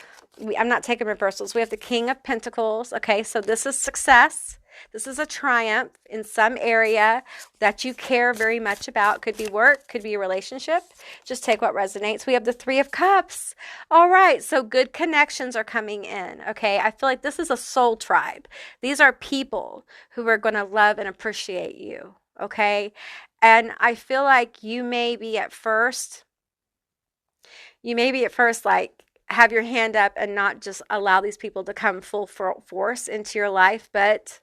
I'm not taking reversals. We have the King of Pentacles, okay? So this is success. This is a triumph in some area that you care very much about. Could be work, could be a relationship. Just take what resonates. We have the 3 of Cups. All right, so good connections are coming in, okay? I feel like this is a soul tribe. These are people who are going to love and appreciate you, okay? And I feel like you may be at first like, have your hand up and not just allow these people to come full force into your life, but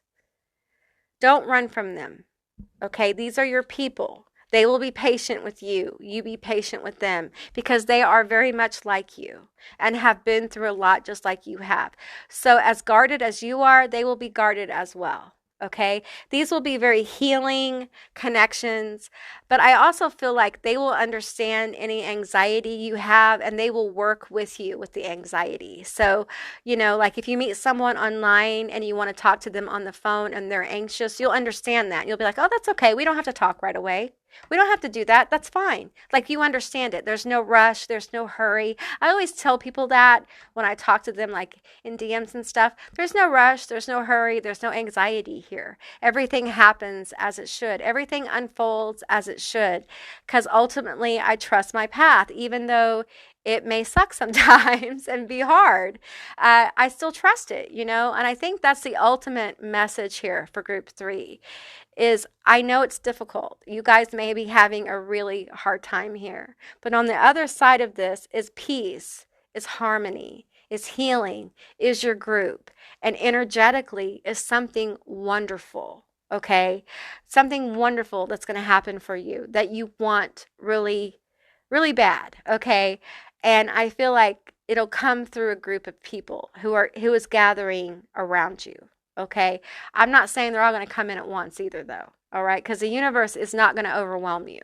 don't run from them, okay? These are your people. They will be patient with you. You be patient with them because they are very much like you and have been through a lot just like you have. So as guarded as you are, they will be guarded as well. Okay, these will be very healing connections, but I also feel like they will understand any anxiety you have and they will work with you with the anxiety. So, like if you meet someone online and you want to talk to them on the phone and they're anxious, you'll understand that. You'll be like, oh, that's okay. We don't have to talk right away. We don't have to do that. That's fine. Like you understand it. There's no rush. There's no hurry. I always tell people that when I talk to them, like in DMs and stuff. There's no rush. There's no hurry. There's no anxiety here. Everything happens as it should. Everything unfolds as it should. Because ultimately, I trust my path, even though it may suck sometimes and be hard. I still trust it, And I think that's the ultimate message here for group 3 is I know it's difficult. You guys may be having a really hard time here. But on the other side of this is peace, is harmony, is healing, is your group. And energetically is something wonderful, okay? Something wonderful that's going to happen for you that you want really, really bad, okay? And I feel like it'll come through a group of people who is gathering around you. Okay. I'm not saying they're all going to come in at once either, though. All right. Because the universe is not going to overwhelm you.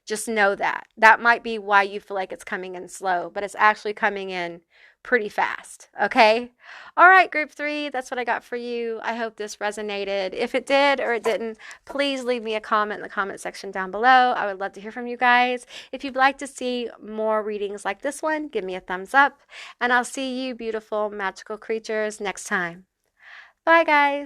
Just know that. That might be why you feel like it's coming in slow, but it's actually coming in pretty fast. Okay. All right, group 3. That's what I got for you. I hope this resonated. If it did or it didn't, please leave me a comment in the comment section down below. I would love to hear from you guys. If you'd like to see more readings like this one, give me a thumbs up. And I'll see you, beautiful, magical creatures, next time. Bye, guys.